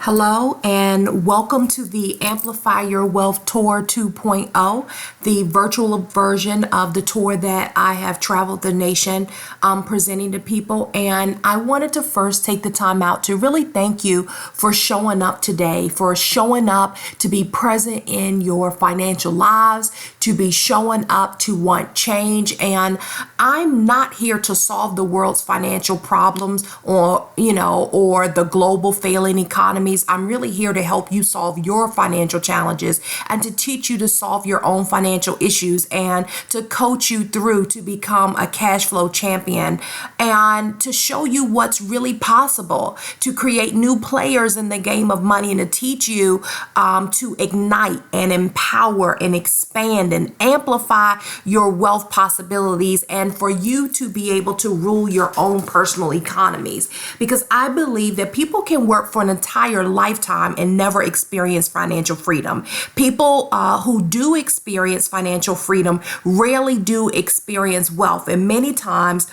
Hello and welcome to the Amplify Your Wealth Tour 2.0, the virtual version of the tour that I have traveled the nation presenting to people. And I wanted to first take the time out to really thank you for showing up today, for showing up to be present in your financial lives, to be showing up to want change. And I'm not here to solve the world's financial problems or the global failing economies. I'm really here to help you solve your financial challenges and to teach you to solve your own financial issues and to coach you through to become a cash flow champion and to show you what's really possible, to create new players in the game of money and to teach you to ignite and empower and expand and amplify your wealth possibilities and for you to be able to rule your own personal economies. Because I believe that people can work for an entire lifetime and never experience financial freedom. People who do experience financial freedom rarely do experience wealth. And many times,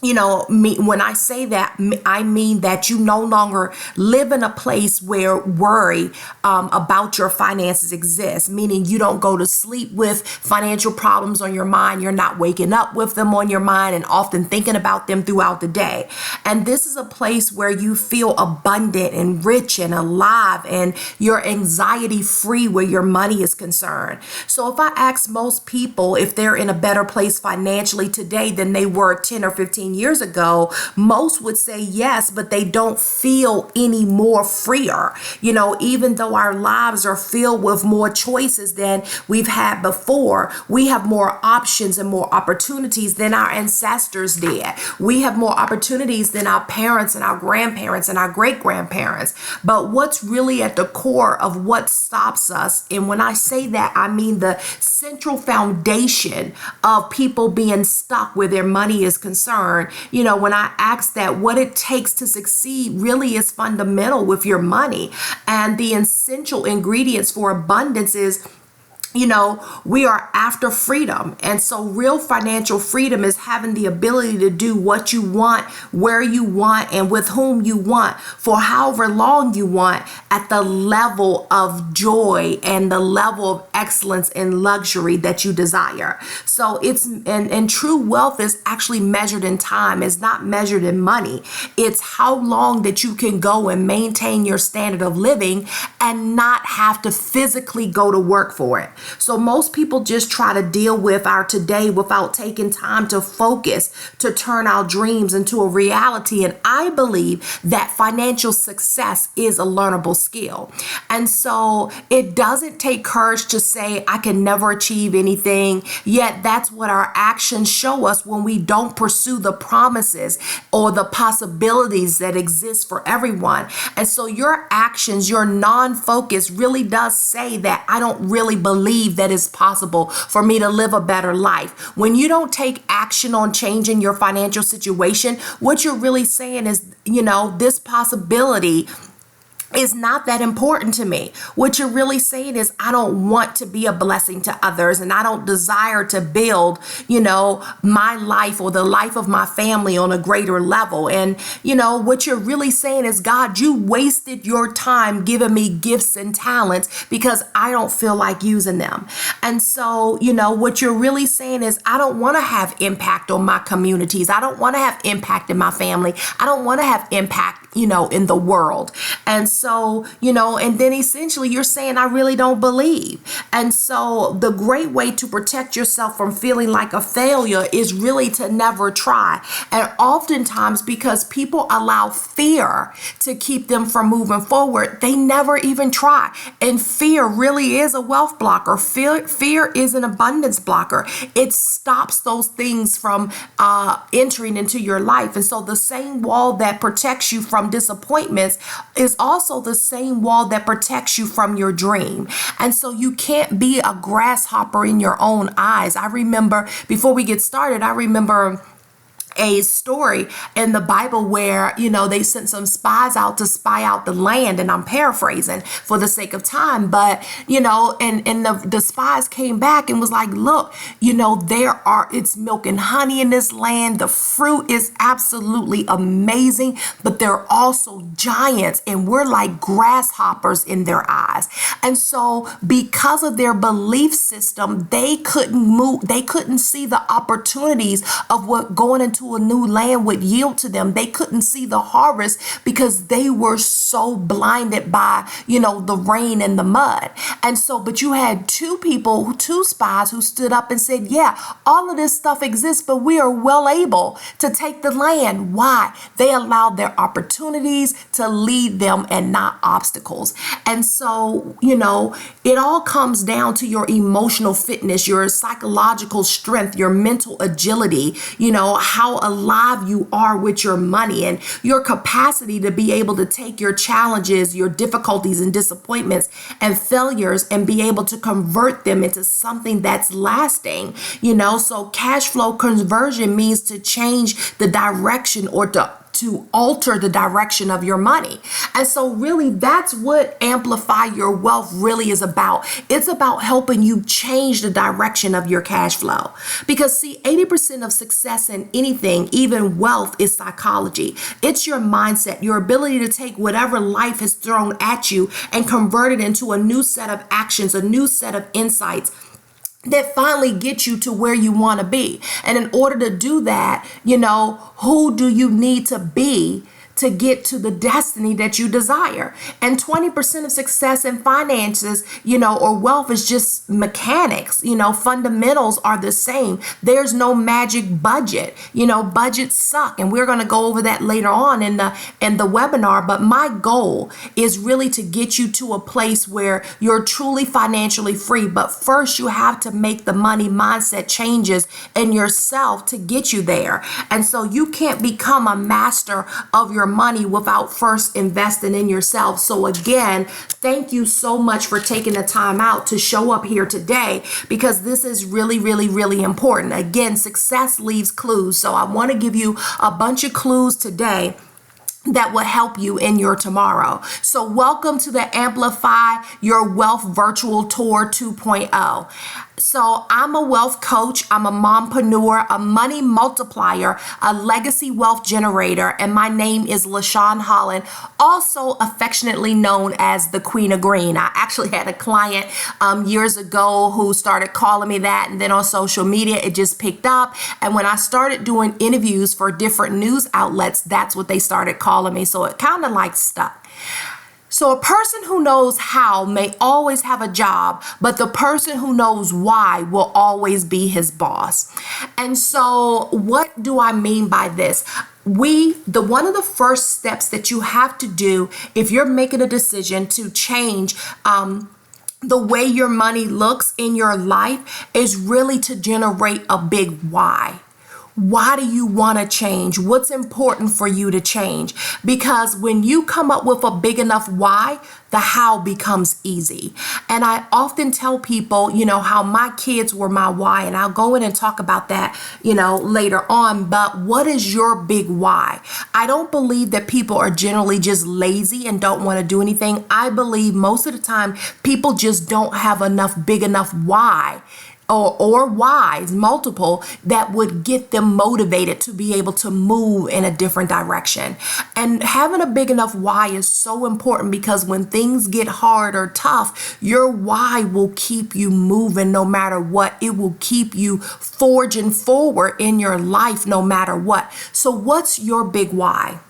when I say that, I mean that you no longer live in a place where worry about your finances exists, meaning you don't go to sleep with financial problems on your mind. You're not waking up with them on your mind and often thinking about them throughout the day. And this is a place where you feel abundant and rich and alive and you're anxiety free where your money is concerned. So if I ask most people if they're in a better place financially today than they were 10 or 15 years ago, most would say yes, but they don't feel any more freer. Even though our lives are filled with more choices than we've had before, we have more options and more opportunities than our ancestors did. We have more opportunities than our parents and our grandparents and our great grandparents. But what's really at the core of what stops us, and when I say that, I mean the central foundation of people being stuck where their money is concerned. When I ask that, what it takes to succeed really is fundamental with your money. And the essential ingredients for abundance is we are after freedom. And so real financial freedom is having the ability to do what you want, where you want, and with whom you want for however long you want at the level of joy and the level of excellence and luxury that you desire. So and true wealth is actually measured in time. It's not measured in money. It's how long that you can go and maintain your standard of living and not have to physically go to work for it. So most people just try to deal with our today without taking time to focus, to turn our dreams into a reality. And I believe that financial success is a learnable skill. And so it doesn't take courage to say, I can never achieve anything. Yet that's what our actions show us when we don't pursue the promises or the possibilities that exist for everyone. And so your actions, your non-focus really does say that I don't really believe that it's possible for me to live a better life. When you don't take action on changing your financial situation, what you're really saying is, this possibility is not that important to me. What you're really saying is, I don't want to be a blessing to others and I don't desire to build, my life or the life of my family on a greater level. And, what you're really saying is, God, you wasted your time giving me gifts and talents because I don't feel like using them. And so, what you're really saying is, I don't want to have impact on my communities. I don't want to have impact in my family. I don't want to have impact, in the world. And so, and then essentially you're saying, I really don't believe. And so the great way to protect yourself from feeling like a failure is really to never try. And oftentimes, because people allow fear to keep them from moving forward, they never even try. And fear really is a wealth blocker. Fear is an abundance blocker. It stops those things from entering into your life. And so the same wall that protects you from disappointments is also the same wall that protects you from your dream. And so you can't be a grasshopper in your own eyes. I remember, before we get started, a story in the Bible where, they sent some spies out to spy out the land, and I'm paraphrasing for the sake of time, but, and the spies came back and was like, look, it's milk and honey in this land. The fruit is absolutely amazing, but there are also giants, and we're like grasshoppers in their eyes. And so because of their belief system, they couldn't move. They couldn't see the opportunities of what going into a new land would yield to them. They couldn't see the harvest because they were so blinded by, the rain and the mud. And so, but you had two spies who stood up and said, yeah, all of this stuff exists, but we are well able to take the land. Why? They allowed their opportunities to lead them and not obstacles. And so, it all comes down to your emotional fitness, your psychological strength, your mental agility, how alive you are with your money, and your capacity to be able to take your challenges, your difficulties and disappointments and failures and be able to convert them into something that's lasting. So cash flow conversion means to change the direction or to alter the direction of your money. And so really that's what Amplify Your Wealth really is about. It's about helping you change the direction of your cash flow. Because see, 80% of success in anything, even wealth, is psychology. It's your mindset, your ability to take whatever life has thrown at you and convert it into a new set of actions, a new set of insights that finally get you to where you want to be. And in order to do that, who do you need to be to get to the destiny that you desire? And 20% of success in finances, or wealth is just mechanics. Fundamentals are the same. There's no magic budget. Budgets suck. And we're going to go over that later on in the webinar. But my goal is really to get you to a place where you're truly financially free. But first you have to make the money mindset changes in yourself to get you there. And so you can't become a master of your money without first investing in yourself. So again, thank you so much for taking the time out to show up here today, because this is really, really, really important. Again, success leaves clues. So I want to give you a bunch of clues today that will help you in your tomorrow. So welcome to the Amplify Your Wealth Virtual Tour 2.0. So I'm a wealth coach, I'm a mompreneur, a money multiplier, a legacy wealth generator, and my name is LaShawne Holland, also affectionately known as the Queen of Green. I actually had a client years ago who started calling me that, and then on social media it just picked up. And when I started doing interviews for different news outlets, that's what they started calling me. So it kind of like stuck. So a person who knows how may always have a job, but the person who knows why will always be his boss. And so what do I mean by this? One of the first steps that you have to do if you're making a decision to change the way your money looks in your life is really to generate a big why. Why do you want to change? What's important for you to change? Because when you come up with a big enough why, the how becomes easy. And I often tell people, how my kids were my why, and I'll go in and talk about that, later on. But what is your big why? I don't believe that people are generally just lazy and don't want to do anything. I believe most of the time people just don't have big enough why. Or whys, multiple, that would get them motivated to be able to move in a different direction. And having a big enough why is so important, because when things get hard or tough, your why will keep you moving no matter what. It will keep you forging forward in your life no matter what. So what's your big why?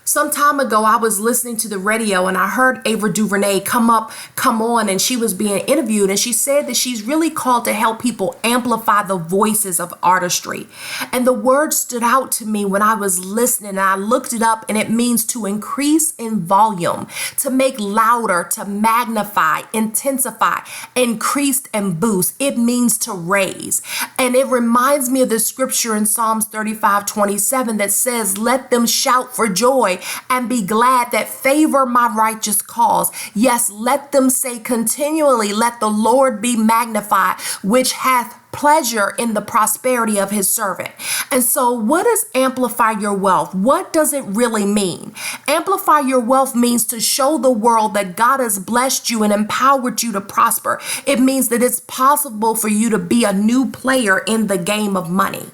Some time ago, I was listening to the radio and I heard Ava DuVernay come on, and she was being interviewed, and she said that she's really called to help people amplify the voices of artistry. And the word stood out to me when I was listening, and I looked it up, and it means to increase in volume, to make louder, to magnify, intensify, increase and boost. It means to raise. And it reminds me of the scripture in Psalms 35:27 that says, "Let them shout for joy joy and be glad that favor my righteous cause. Yes, let them say continually, let the Lord be magnified, which hath pleasure in the prosperity of his servant. And so what does amplify your wealth? What does it really mean? Amplify your wealth means to show the world that God has blessed you and empowered you to prosper. It means that it's possible for you to be a new player in the game of money.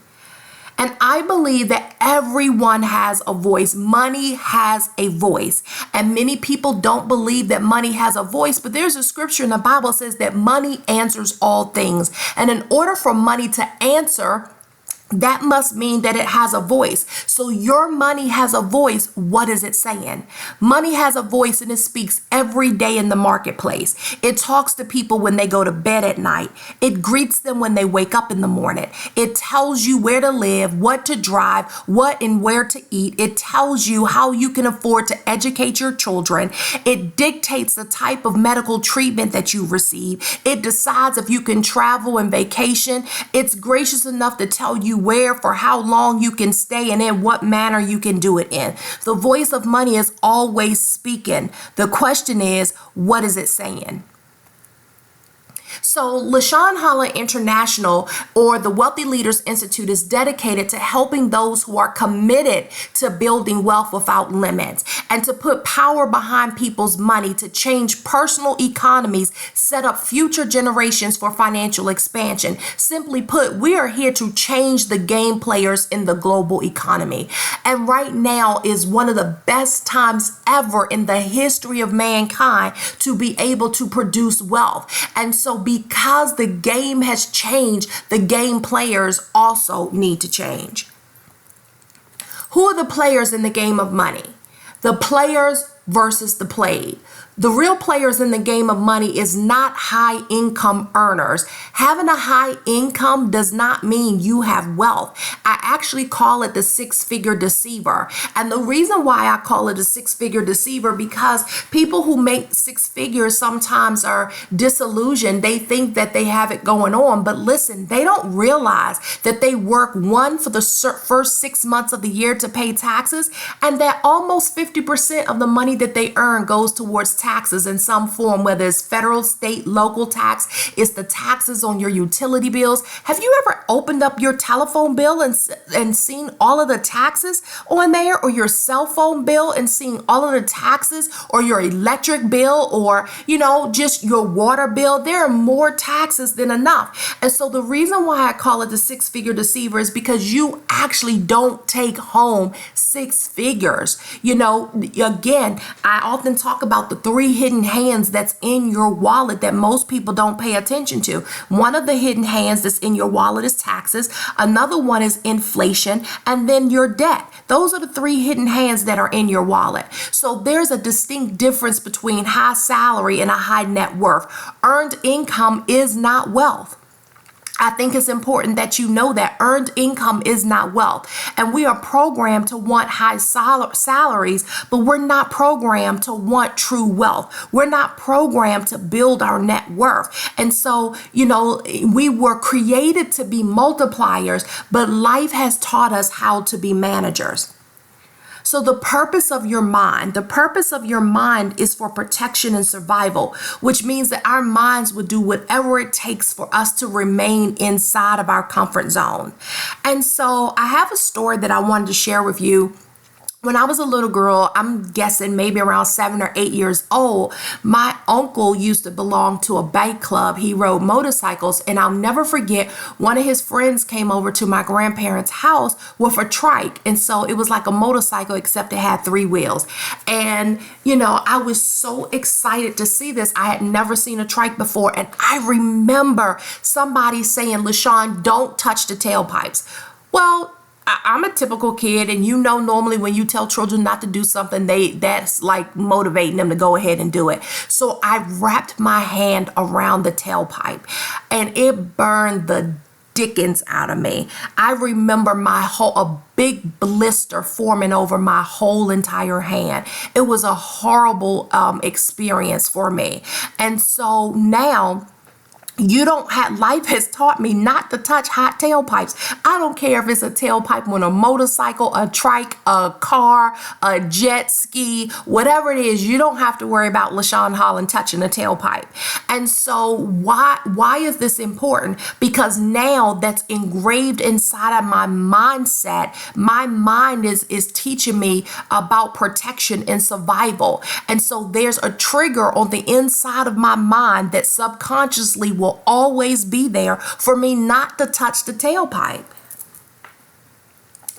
And I believe that everyone has a voice. Money has a voice. And many people don't believe that money has a voice, but there's a scripture in the Bible that says that money answers all things. And in order for money to answer, that must mean that it has a voice. So your money has a voice. What is it saying? Money has a voice and it speaks every day in the marketplace. It talks to people when they go to bed at night. It greets them when they wake up in the morning. It tells you where to live, what to drive, what and where to eat. It tells you how you can afford to educate your children. It dictates the type of medical treatment that you receive. It decides if you can travel and vacation. It's gracious enough to tell you where, for how long you can stay, and in what manner you can do it in. The voice of money is always speaking. The question is, what is it saying? So LaShawne Holland International, or the Wealthy Leaders Institute, is dedicated to helping those who are committed to building wealth without limits and to put power behind people's money to change personal economies, set up future generations for financial expansion. Simply put, we are here to change the game players in the global economy. And right now is one of the best times ever in the history of mankind to be able to produce wealth. And so because the game has changed, the game players also need to change. Who are the players in the game of money? The players versus the played. The real players in the game of money is not high income earners. Having a high income does not mean you have wealth. I actually call it the six-figure deceiver. And the reason why I call it a six-figure deceiver, because people who make six figures sometimes are disillusioned. They think that they have it going on. But listen, they don't realize that they work for the first 6 months of the year to pay taxes, and that almost 50% of the money that they earn goes towards taxes in some form, whether it's federal, state, local tax. It's the taxes on your utility bills. Have you ever opened up your telephone bill and seen all of the taxes on there, or your cell phone bill and seen all of the taxes, or your electric bill, or just your water bill? There are more taxes than enough. And so the reason why I call it the six-figure deceiver is because you actually don't take home six figures. Again, I often talk about the three hidden hands that's in your wallet that most people don't pay attention to. One of the hidden hands that's in your wallet is taxes. Another one is inflation, and then your debt. Those are the three hidden hands that are in your wallet. So there's a distinct difference between high salary and a high net worth. Earned income is not wealth. I think it's important that you know that earned income is not wealth. And we are programmed to want high salaries, but we're not programmed to want true wealth. We're not programmed to build our net worth. And so, we were created to be multipliers, but life has taught us how to be managers. So the purpose of your mind is for protection and survival, which means that our minds would do whatever it takes for us to remain inside of our comfort zone. And so I have a story that I wanted to share with you. When I was a little girl, I'm guessing maybe around 7 or 8 years old, my uncle used to belong to a bike club. He rode motorcycles, and I'll never forget, one of his friends came over to my grandparents' house with a trike. And so it was like a motorcycle, except it had 3 wheels. And, I was so excited to see this. I had never seen a trike before. And I remember somebody saying, LaShawne, don't touch the tailpipes. Well, I'm a typical kid, and normally when you tell children not to do something, that's like motivating them to go ahead and do it. So I wrapped my hand around the tailpipe, and it burned the dickens out of me. I remember a big blister forming over my whole entire hand. It was a horrible experience for me. And so now, Life has taught me not to touch hot tailpipes. I don't care if it's a tailpipe on a motorcycle, a trike, a car, a jet ski, whatever it is. You don't have to worry about LaShawne Holland touching a tailpipe. And so why is this important? Because now that's engraved inside of my mindset. My mind is teaching me about protection and survival. And so there's a trigger on the inside of my mind that subconsciously will always be there for me not to touch the tailpipe.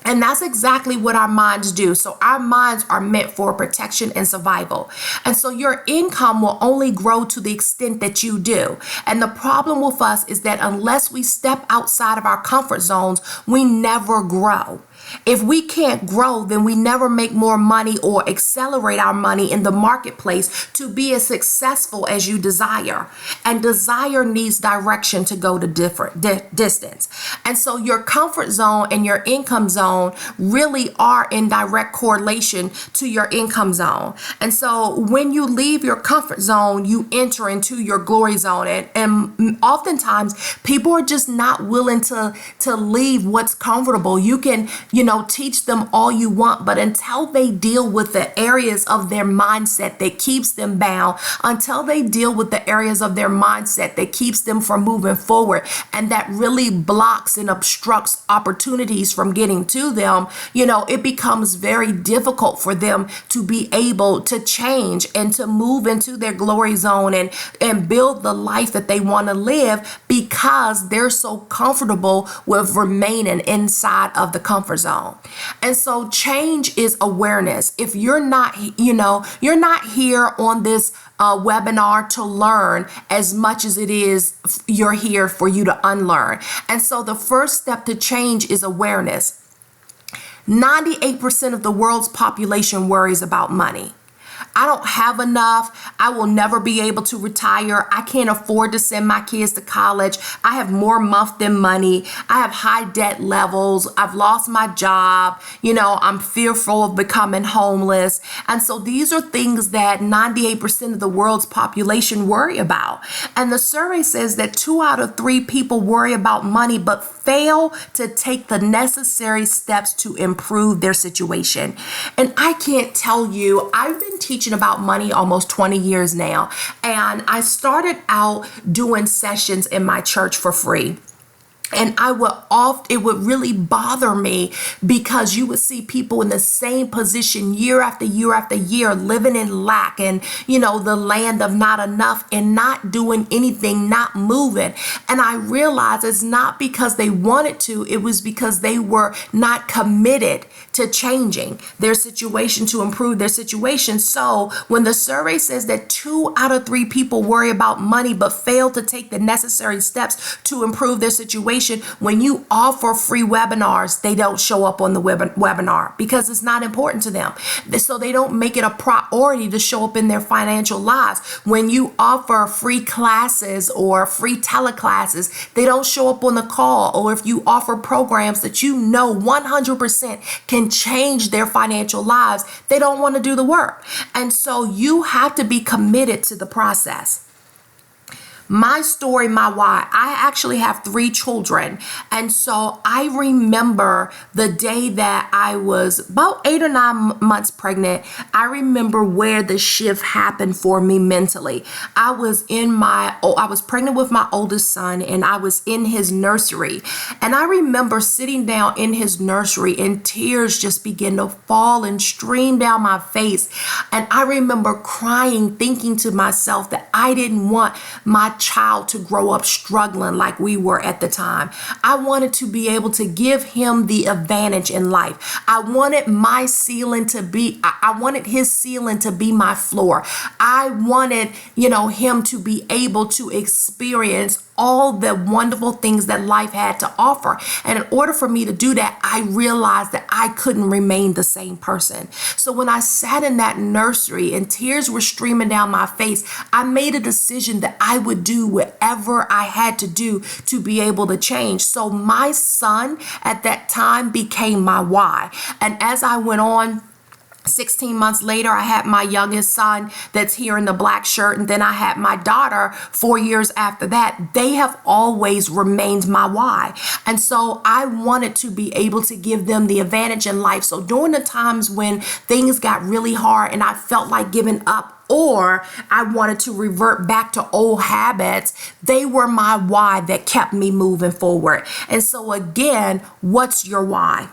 And that's exactly what our minds do. So our minds are meant for protection and survival. And so your income will only grow to the extent that you do. And the problem with us is that unless we step outside of our comfort zones, we never grow. If we can't grow, then we never make more money or accelerate our money in the marketplace to be as successful as you desire. And desire needs direction to go to different distance. And so your comfort zone and your income zone really are in direct correlation to your income zone. And so when you leave your comfort zone, you enter into your glory zone. And oftentimes people are just not willing to leave what's comfortable. You can teach them all you want, but until they deal with the areas of their mindset that keeps them bound, until they deal with the areas of their mindset that keeps them from moving forward, and that really blocks and obstructs opportunities from getting to them, it becomes very difficult for them to be able to change and to move into their glory zone and build the life that they want to live, because they're so comfortable with remaining inside of the comfort zone. And so change is awareness. If you're not here on this webinar to learn as much as it is you're here for you to unlearn. And so the first step to change is awareness. 98% of the world's population worries about money. I don't have enough. I will never be able to retire. I can't afford to send my kids to college. I have more month than money. I have high debt levels. I've lost my job. I'm fearful of becoming homeless. And so these are things that 98% of the world's population worry about. And the survey says that 2 out of 3 people worry about money, but fail to take the necessary steps to improve their situation. And I can't tell you, I've been teaching about money almost 20 years now. And I started out doing sessions in my church for free. And it would really bother me, because you would see people in the same position year after year after year, living in lack and, the land of not enough, and not doing anything, not moving. And I realized it's not because they wanted to, it was because they were not committed to changing their situation, to improve their situation. So when the survey says that 2 out of 3 people worry about money but fail to take the necessary steps to improve their situation, when you offer free webinars, they don't show up on the webinar because it's not important to them. So they don't make it a priority to show up in their financial lives. When you offer free classes or free teleclasses, they don't show up on the call. Or if you offer programs that 100% can change their financial lives, they don't want to do the work. And so you have to be committed to the process. My story, my why. I actually have 3 children. And so I remember the day that I was about 8 or 9 months pregnant. I remember where the shift happened for me mentally. I was pregnant with my oldest son, and I was in his nursery. And I remember sitting down in his nursery, and tears just began to fall and stream down my face. And I remember crying, thinking to myself that I didn't want my child to grow up struggling like we were at the time. I wanted to be able to give him the advantage in life. I wanted my ceiling to be, I wanted his ceiling to be my floor. I wanted, him to be able to experience all the wonderful things that life had to offer. And in order for me to do that, I realized that I couldn't remain the same person. So when I sat in that nursery and tears were streaming down my face, I made a decision that I would do whatever I had to do to be able to change. So my son at that time became my why. And as I went on 16 months later, I had my youngest son that's here in the black shirt. And then I had my daughter 4 years after that. They have always remained my why. And so I wanted to be able to give them the advantage in life. So during the times when things got really hard and I felt like giving up, or I wanted to revert back to old habits, they were my why that kept me moving forward. And so again, what's your why?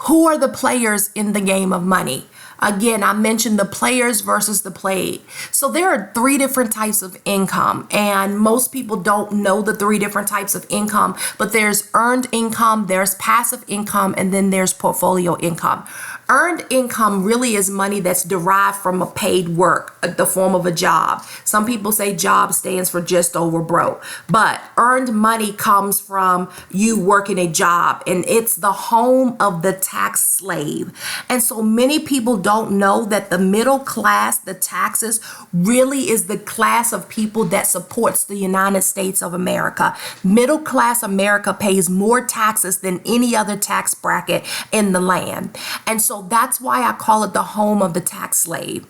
Who are the players in the game of money? Again, I mentioned the players versus the played. So there are 3 different types of income, and most people don't know the 3 different types of income, but there's earned income, there's passive income, and then there's portfolio income. Earned income really is money that's derived from a paid work, the form of a job. Some people say job stands for just over broke, but earned money comes from you working a job, and it's the home of the tax slave. And so many people don't know that the middle class, the taxes, really is the class of people that supports the United States of America. Middle class America pays more taxes than any other tax bracket in the land. And so that's why I call it the home of the tax slave.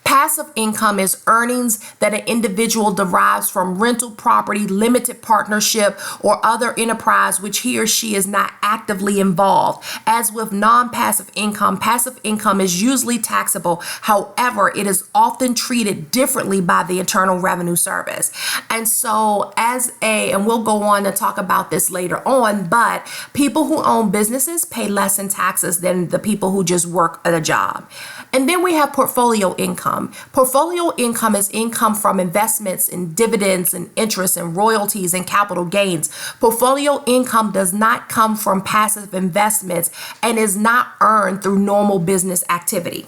Passive income is earnings that an individual derives from rental property, limited partnership, or other enterprise which he or she is not actively involved. As with non-passive income, passive income is usually taxable. However, it is often treated differently by the Internal Revenue Service. And so and we'll go on to talk about this later on, but people who own businesses pay less in taxes than the people who just work at a job. And then we have portfolio income. Portfolio income is income from investments and dividends and interest and royalties and capital gains. Portfolio income does not come from passive investments and is not earned through normal business activity.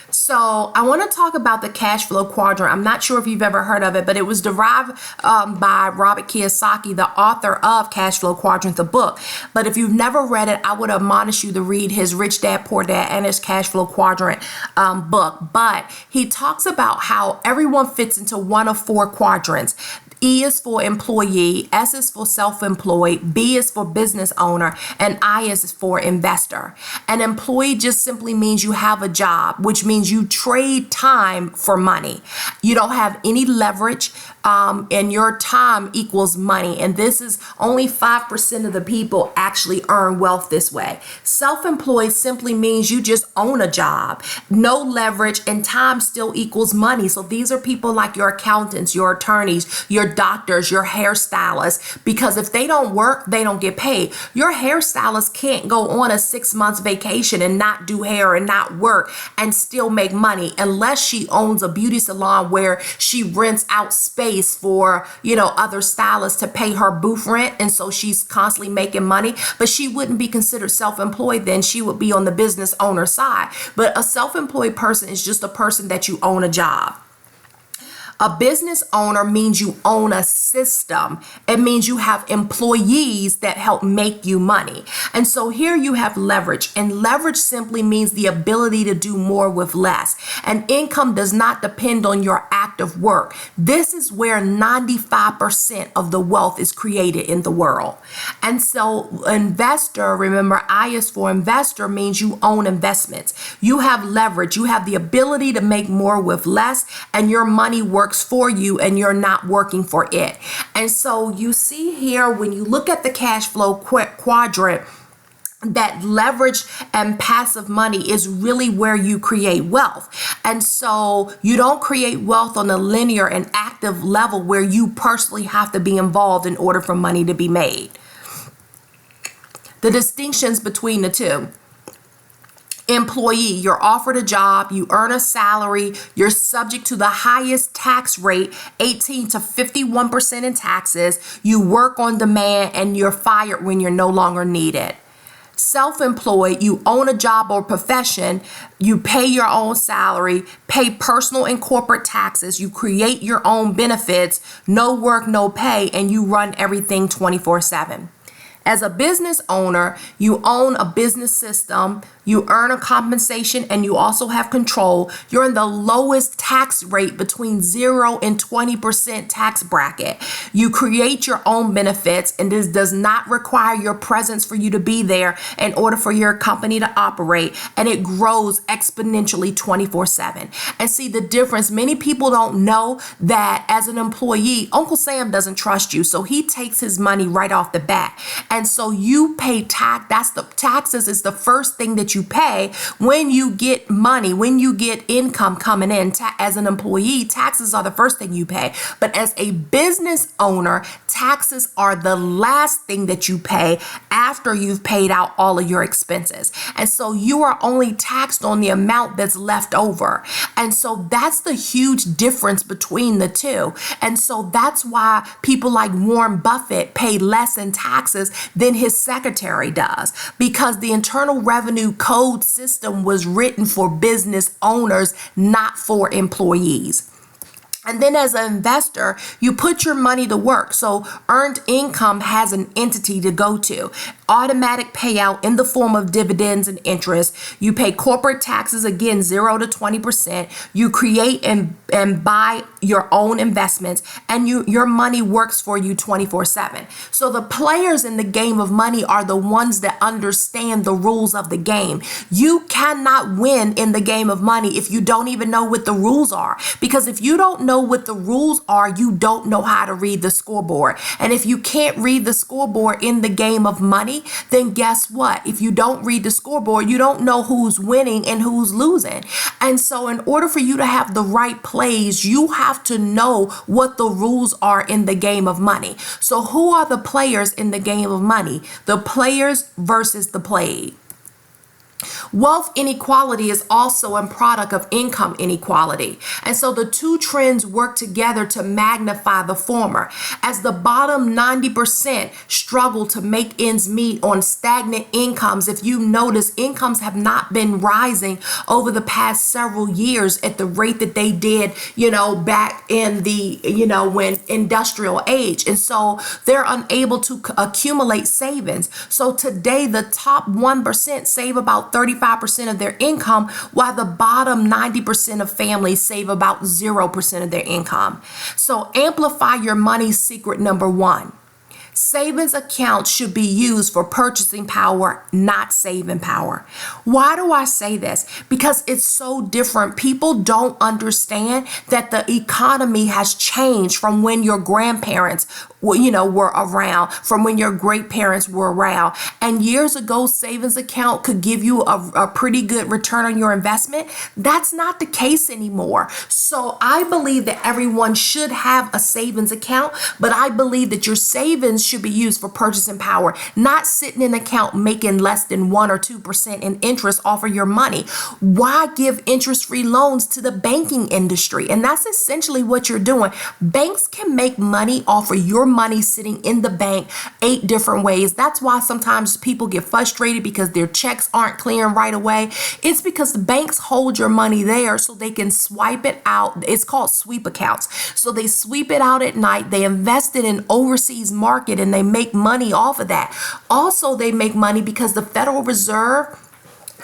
So I want to talk about the cash flow quadrant. I'm not sure if you've ever heard of it, but it was derived by Robert Kiyosaki, the author of Cash Flow Quadrant, the book. But if you've never read it, I would admonish you to read his Rich Dad, Poor Dad and his Cash Flow Quadrant book. But he talks about how everyone fits into one of 4 quadrants. E is for employee, S is for self-employed, B is for business owner, and I is for investor. An employee just simply means you have a job, which means you trade time for money. You don't have any leverage, and your time equals money. And this is only 5% of the people actually earn wealth this way. Self-employed simply means you just own a job, no leverage, and time still equals money. So these are people like your accountants, your attorneys, your doctors, your hairstylists, because if they don't work, they don't get paid. Your hairstylist can't go on a 6 months vacation and not do hair and not work and still make money unless she owns a beauty salon where she rents out space for, other stylists to pay her booth rent. And so she's constantly making money, but she wouldn't be considered self-employed then. She would be on the business owner side. But a self-employed person is just a person that you own a job. A business owner means you own a system. It means you have employees that help make you money. And so here you have leverage, and leverage simply means the ability to do more with less. And income does not depend on your active work. This is where 95% of the wealth is created in the world. And so investor, remember, I is for investor, means you own investments. You have leverage. You have the ability to make more with less, and your money works for you and you're not working for it. And so you see here, when you look at the cash flow quadrant, that leverage and passive money is really where you create wealth. And so you don't create wealth on a linear and active level where you personally have to be involved in order for money to be made. The distinctions between the two. Employee, you're offered a job, you earn a salary, you're subject to the highest tax rate, 18 to 51% in taxes, you work on demand, and you're fired when you're no longer needed. Self-employed, you own a job or profession, you pay your own salary, pay personal and corporate taxes, you create your own benefits, no work, no pay, and you run everything 24/7. As a business owner, you own a business system, you earn a compensation, and you also have control. You're in the lowest tax rate between 0 and 20% tax bracket. You create your own benefits, and this does not require your presence for you to be there in order for your company to operate, and it grows exponentially 24/7. And see the difference. Many people don't know that as an employee, Uncle Sam doesn't trust you, so he takes his money right off the bat. And so you pay tax. That's the taxes is the first thing that you pay when you get money, when you get income coming in. As an employee, taxes are the first thing you pay. But as a business owner, taxes are the last thing that you pay after you've paid out all of your expenses. And so you are only taxed on the amount that's left over. And so that's the huge difference between the two. And so that's why people like Warren Buffett pay less in taxes than his secretary does, because the Internal Revenue Code system was written for business owners, not for employees. And then as an investor, you put your money to work. So earned income has an entity to go to. Automatic payout in the form of dividends and interest. You pay corporate taxes, again, 0 to 20%. You create and buy your own investments, and your money works for you 24/7. So the players in the game of money are the ones that understand the rules of the game. You cannot win in the game of money if you don't even know what the rules are. Because if you don't know what the rules are, you don't know how to read the scoreboard. And if you can't read the scoreboard in the game of money, then guess what? If you don't read the scoreboard, you don't know who's winning and who's losing. And so in order for you to have the right plays, you have to know what the rules are in the game of money. So who are the players in the game of money? The players versus the played. Wealth inequality is also a product of income inequality. And so the two trends work together to magnify the former. As the bottom 90% struggle to make ends meet on stagnant incomes, if you notice, incomes have not been rising over the past several years at the rate that they did, back in the, when industrial age. And so they're unable to accumulate savings. So today, the top 1% save about 35% of their income, while the bottom 90% of families save about 0% of their income. So amplify your money secret number 1. Savings accounts should be used for purchasing power, not saving power. Why do I say this? Because it's so different. People don't understand that the economy has changed from when your grandparents were around, from when your great parents were around. And years ago, savings account could give you a pretty good return on your investment. That's not the case anymore. So I believe that everyone should have a savings account, but I believe that your savings should be used for purchasing power, not sitting in an account making less than 1 or 2% in interest off of your money. Why give interest-free loans to the banking industry? And that's essentially what you're doing. Banks can make money off of your money sitting in the bank 8 different ways. That's why sometimes people get frustrated because their checks aren't clearing right away. It's because the banks hold your money there so they can swipe it out. It's called sweep accounts. So they sweep it out at night. They invest it in overseas market and they make money off of that. Also, they make money because the Federal Reserve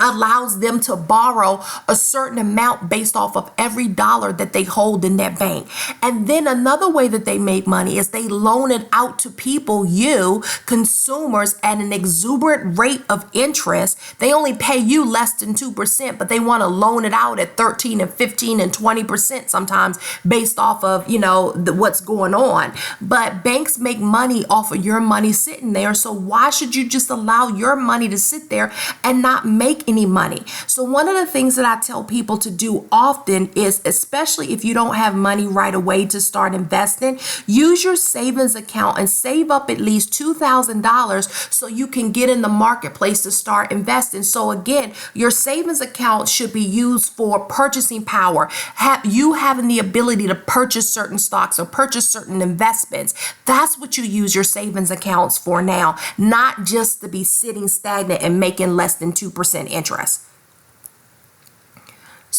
allows them to borrow a certain amount based off of every dollar that they hold in that bank. And then another way that they make money is they loan it out to people, consumers, at an exuberant rate of interest. They only pay you less than 2%, but they want to loan it out at 13 and 15 and 20% sometimes based off of, what's going on. But banks make money off of your money sitting there. So why should you just allow your money to sit there and not make any money? So one of the things that I tell people to do often is, especially if you don't have money right away to start investing, use your savings account and save up at least $2,000 so you can get in the marketplace to start investing. So again, your savings account should be used for purchasing power. You having the ability to purchase certain stocks or purchase certain investments. That's what you use your savings accounts for now, not just to be sitting stagnant and making less than 2% interest.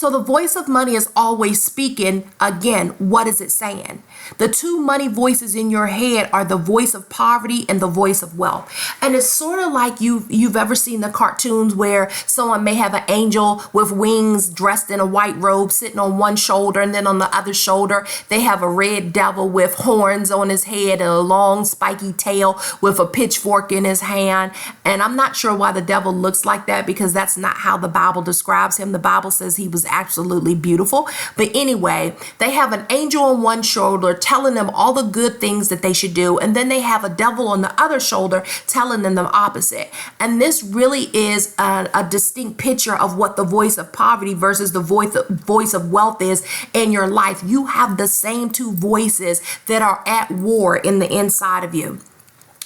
So the voice of money is always speaking. Again, what is it saying? The two money voices in your head are the voice of poverty and the voice of wealth. And it's sort of like you've ever seen the cartoons where someone may have an angel with wings dressed in a white robe sitting on one shoulder, and then on the other shoulder they have a red devil with horns on his head and a long spiky tail with a pitchfork in his hand. And I'm not sure why the devil looks like that, because that's not how the Bible describes him. The Bible says he was absolutely beautiful. But anyway, they have an angel on one shoulder telling them all the good things that they should do, and then they have a devil on the other shoulder telling them the opposite. And this really is a distinct picture of what the voice of poverty versus the voice of wealth is in your life. You have the same two voices that are at war in the inside of you.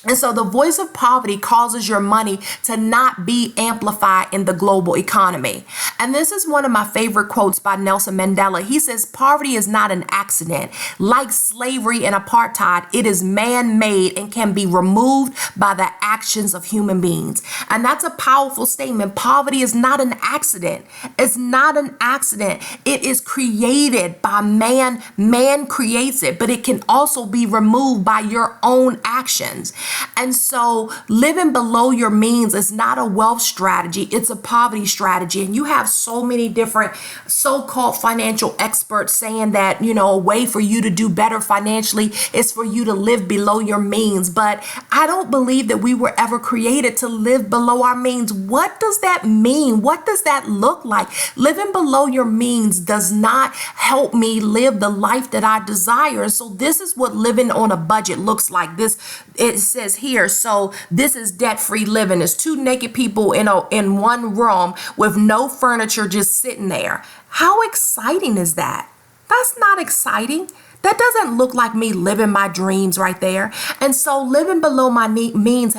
And so the voice of poverty causes your money to not be amplified in the global economy. And this is one of my favorite quotes by Nelson Mandela. He says, poverty is not an accident. Like slavery and apartheid, it is man-made and can be removed by the actions of human beings. And that's a powerful statement. Poverty is not an accident. It's not an accident. It is created by man. Man creates it, but it can also be removed by your own actions. And so living below your means is not a wealth strategy, it's a poverty strategy. And you have so many different so-called financial experts saying that, a way for you to do better financially is for you to live below your means. But I don't believe that we were ever created to live below our means. What does that mean? What does that look like? Living below your means does not help me live the life that I desire. And so this is what living on a budget looks like. It says here, so this is debt-free living. It's two naked people in one room with no furniture, just sitting there. How exciting is that? That's not exciting. That doesn't look like me living my dreams right there. And so living below my means,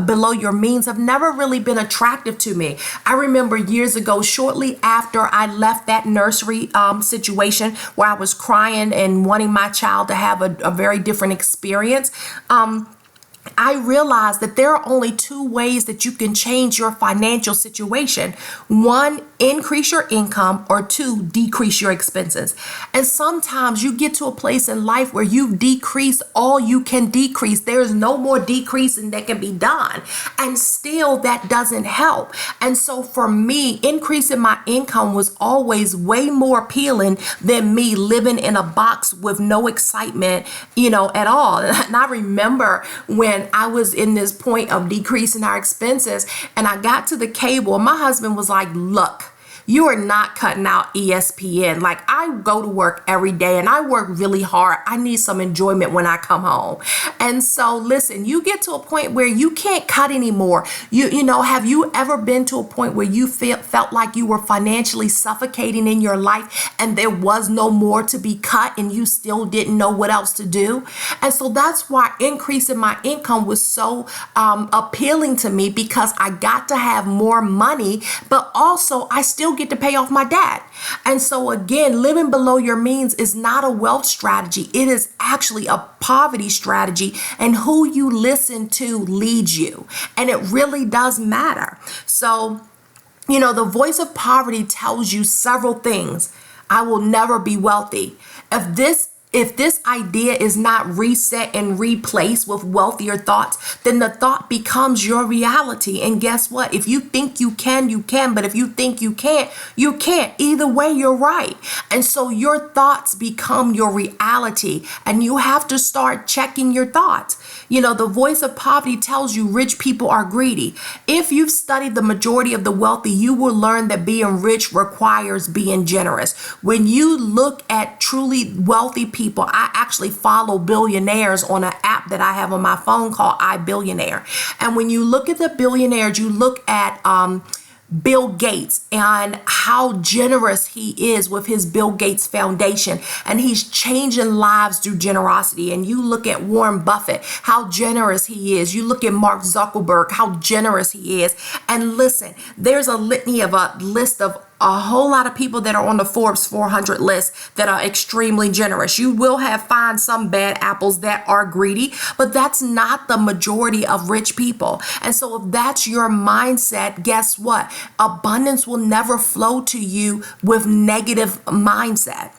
below your means, have never really been attractive to me. I remember years ago, shortly after I left that nursery situation where I was crying and wanting my child to have a very different experience, I realized that there are only two ways that you can change your financial situation. One, increase your income, or two, decrease your expenses. And sometimes you get to a place in life where you've decreased all you can decrease. There's no more decreasing that can be done. And still that doesn't help. And so for me, increasing my income was always way more appealing than me living in a box with no excitement, at all. And I remember when I was in this point of decreasing our expenses and I got to the cable, and my husband was like, look, you are not cutting out ESPN. Like, I go to work every day and I work really hard. I need some enjoyment when I come home. And so listen, you get to a point where you can't cut anymore. Have you ever been to a point where you felt like you were financially suffocating in your life and there was no more to be cut and you still didn't know what else to do? And so that's why increasing my income was so appealing to me, because I got to have more money, but also I still get to pay off my debt. And so again, living below your means is not a wealth strategy. It is actually a poverty strategy, and who you listen to leads you. And it really does matter. So, the voice of poverty tells you several things. I will never be wealthy. If this idea is not reset and replaced with wealthier thoughts, then the thought becomes your reality. And guess what? If you think you can, you can. But if you think you can't, you can't. Either way, you're right. And so your thoughts become your reality, and you have to start checking your thoughts. The voice of poverty tells you rich people are greedy. If you've studied the majority of the wealthy, you will learn that being rich requires being generous. When you look at truly wealthy people, I actually follow billionaires on an app that I have on my phone called iBillionaire. And when you look at the billionaires, you look at Bill Gates and how generous he is with his Bill Gates Foundation, and he's changing lives through generosity. And you look at Warren Buffett, how generous he is. You look at Mark Zuckerberg, how generous he is. And listen, there's a litany of a list of a whole lot of people that are on the Forbes 400 list that are extremely generous. You will find some bad apples that are greedy, but that's not the majority of rich people. And so if that's your mindset, guess what? Abundance will never flow to you with negative mindset.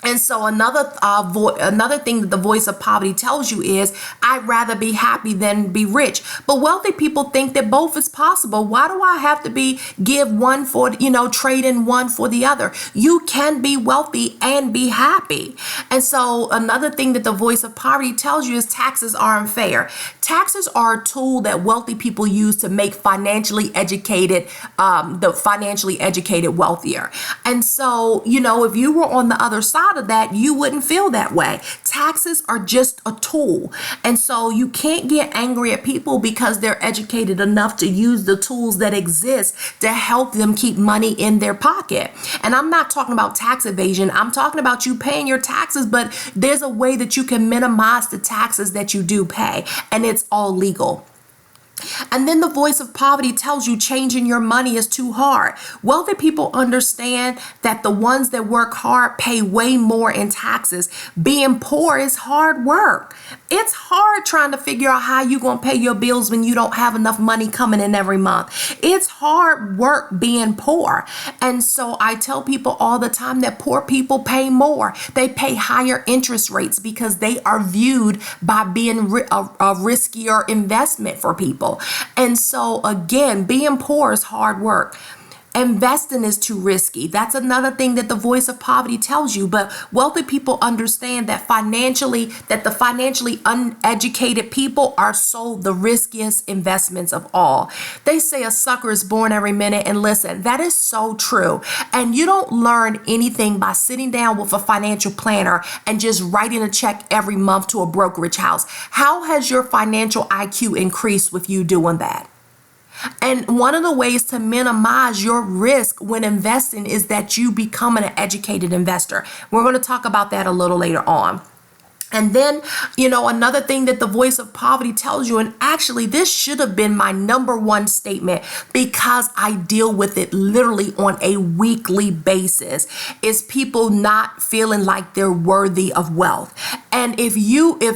And so another thing that the voice of poverty tells you is, I'd rather be happy than be rich. But wealthy people think that both is possible. Why do I have to give one for, trade in one for the other? You can be wealthy and be happy. And so another thing that the voice of poverty tells you is taxes are unfair. Taxes are a tool that wealthy people use to make the financially educated wealthier. And so, if you were on the other side of that, you wouldn't feel that way. Taxes are just a tool. And so you can't get angry at people because they're educated enough to use the tools that exist to help them keep money in their pocket. And I'm not talking about tax evasion. I'm talking about you paying your taxes, but there's a way that you can minimize the taxes that you do pay, and it's all legal. And then the voice of poverty tells you changing your money is too hard. Wealthy people understand that the ones that work hard pay way more in taxes. Being poor is hard work. It's hard trying to figure out how you're going to pay your bills when you don't have enough money coming in every month. It's hard work being poor. And so I tell people all the time that poor people pay more. They pay higher interest rates because they are viewed by being a riskier investment for people. And so again, being poor is hard work. Investing is too risky. That's another thing that the voice of poverty tells you. But wealthy people understand that the financially uneducated people are sold the riskiest investments of all. They say a sucker is born every minute. And listen, that is so true. And you don't learn anything by sitting down with a financial planner and just writing a check every month to a brokerage house. How has your financial IQ increased with you doing that? And one of the ways to minimize your risk when investing is that you become an educated investor. We're going to talk about that a little later on. And then, another thing that the voice of poverty tells you, and actually this should have been my number one statement because I deal with it literally on a weekly basis, is people not feeling like they're worthy of wealth. And if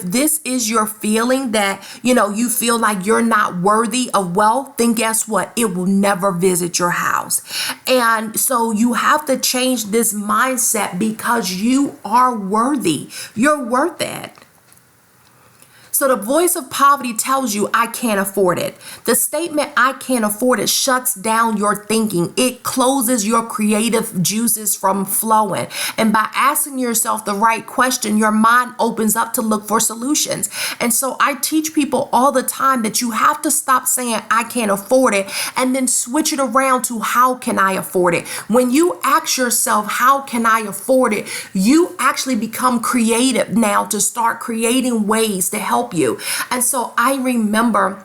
this is your feeling that, you feel like you're not worthy of wealth, then guess what? It will never visit your house. And so you have to change this mindset because you are worthy. You're worth it. So the voice of poverty tells you, I can't afford it. The statement, I can't afford it, shuts down your thinking. It closes your creative juices from flowing. And by asking yourself the right question, your mind opens up to look for solutions. And so I teach people all the time that you have to stop saying, I can't afford it, and then switch it around to, how can I afford it? When you ask yourself, how can I afford it? You actually become creative now to start creating ways to help you. And so I remember,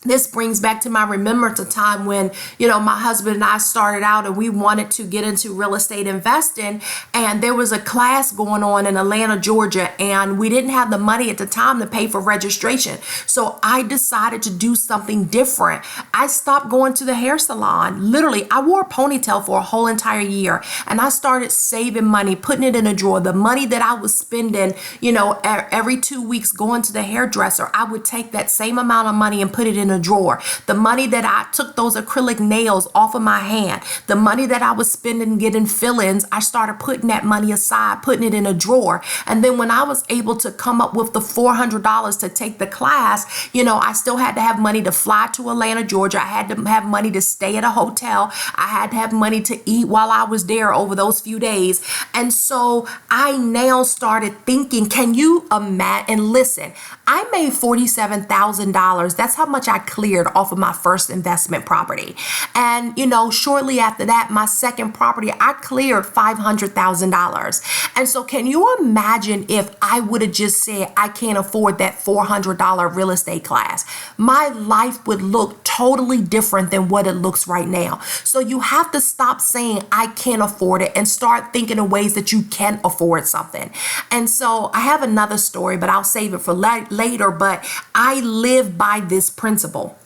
this brings back to my remembrance a time when, my husband and I started out and we wanted to get into real estate investing. And there was a class going on in Atlanta, Georgia, and we didn't have the money at the time to pay for registration. So I decided to do something different. I stopped going to the hair salon. Literally, I wore a ponytail for a whole entire year. And I started saving money, putting it in a drawer. The money that I was spending, every 2 weeks going to the hairdresser, I would take that same amount of money and put it in a drawer. The money that I took those acrylic nails off of my hand, the money that I was spending getting fill-ins, I started putting that money aside, putting it in a drawer. And then when I was able to come up with the $400 to take the class, I still had to have money to fly to Atlanta, Georgia. I had to have money to stay at a hotel. I had to have money to eat while I was there over those few days. And so I now started thinking, can you imagine? And listen, I made $47,000. That's how much I cleared off of my first investment property. And, shortly after that, my second property, I cleared $500,000. And so can you imagine if I would have just said, I can't afford that $400 real estate class? My life would look totally different than what it looks right now. So you have to stop saying, I can't afford it, and start thinking of ways that you can afford something. And so I have another story, but I'll save it for later. But I live by this principle.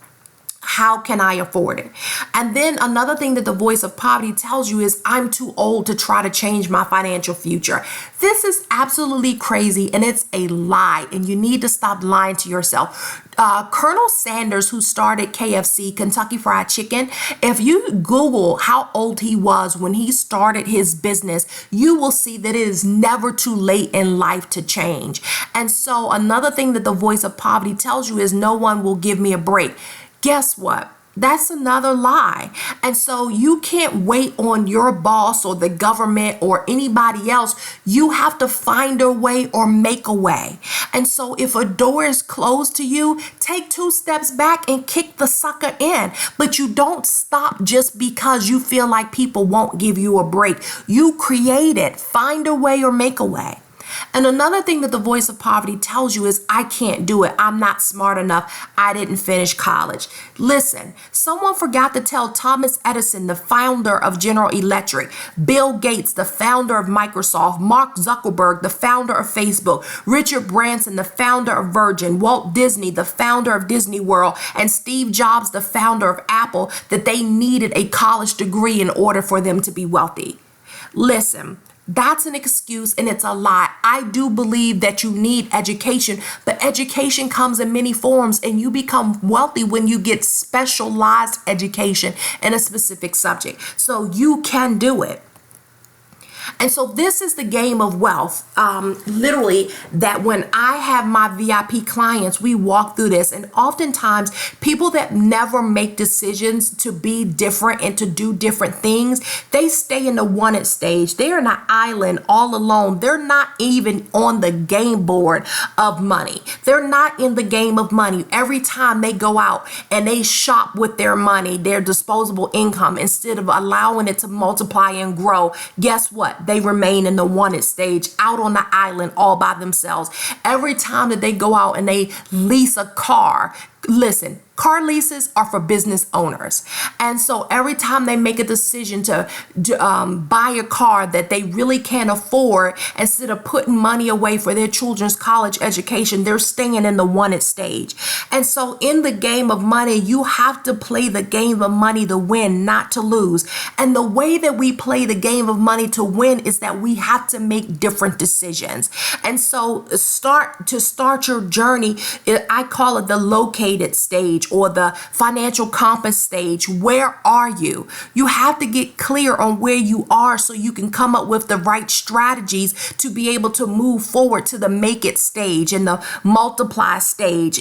How can I afford it? And then another thing that the voice of poverty tells you is, I'm too old to try to change my financial future. This is absolutely crazy, and it's a lie, and you need to stop lying to yourself. Colonel Sanders, who started KFC, Kentucky Fried Chicken, if you Google how old he was when he started his business, you will see that it is never too late in life to change. And so another thing that the voice of poverty tells you is, no one will give me a break. Guess what? That's another lie. And so you can't wait on your boss or the government or anybody else. You have to find a way or make a way. And so if a door is closed to you, take 2 steps back and kick the sucker in. But you don't stop just because you feel like people won't give you a break. You create it. Find a way or make a way. And another thing that the voice of poverty tells you is, I can't do it. I'm not smart enough. I didn't finish college. Listen, someone forgot to tell Thomas Edison, the founder of General Electric, Bill Gates, the founder of Microsoft, Mark Zuckerberg, the founder of Facebook, Richard Branson, the founder of Virgin, Walt Disney, the founder of Disney World, and Steve Jobs, the founder of Apple, that they needed a college degree in order for them to be wealthy. Listen, that's an excuse, and it's a lie. I do believe that you need education, but education comes in many forms, and you become wealthy when you get specialized education in a specific subject. So you can do it. And so this is the game of wealth. Literally, that when I have my VIP clients, we walk through this. And oftentimes, people that never make decisions to be different and to do different things, they stay in the wanted stage. They're on an island all alone. They're not even on the game board of money. They're not in the game of money. Every time they go out and they shop with their money, their disposable income, instead of allowing it to multiply and grow, guess what? They remain in the wanted stage, out on the island all by themselves. Every time that they go out and they lease a car, listen, car leases are for business owners. And so every time they make a decision to buy a car that they really can't afford, instead of putting money away for their children's college education, they're staying in the wanted stage. And so in the game of money, you have to play the game of money to win, not to lose. And the way that we play the game of money to win is that we have to make different decisions. And so start your journey, I call it the located stage, or the financial compass stage. Where are you? You have to get clear on where you are so you can come up with the right strategies to be able to move forward to the make it stage and the multiply stage.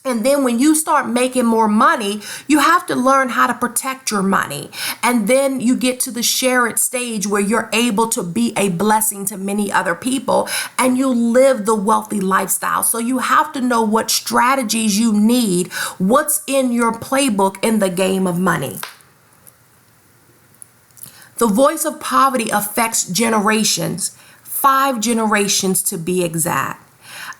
And then when you start making more money, you have to learn how to protect your money. And then you get to the share it stage where you're able to be a blessing to many other people and you live the wealthy lifestyle. So you have to know what strategies you need, what's in your playbook in the game of money. The voice of poverty affects generations, 5 generations to be exact.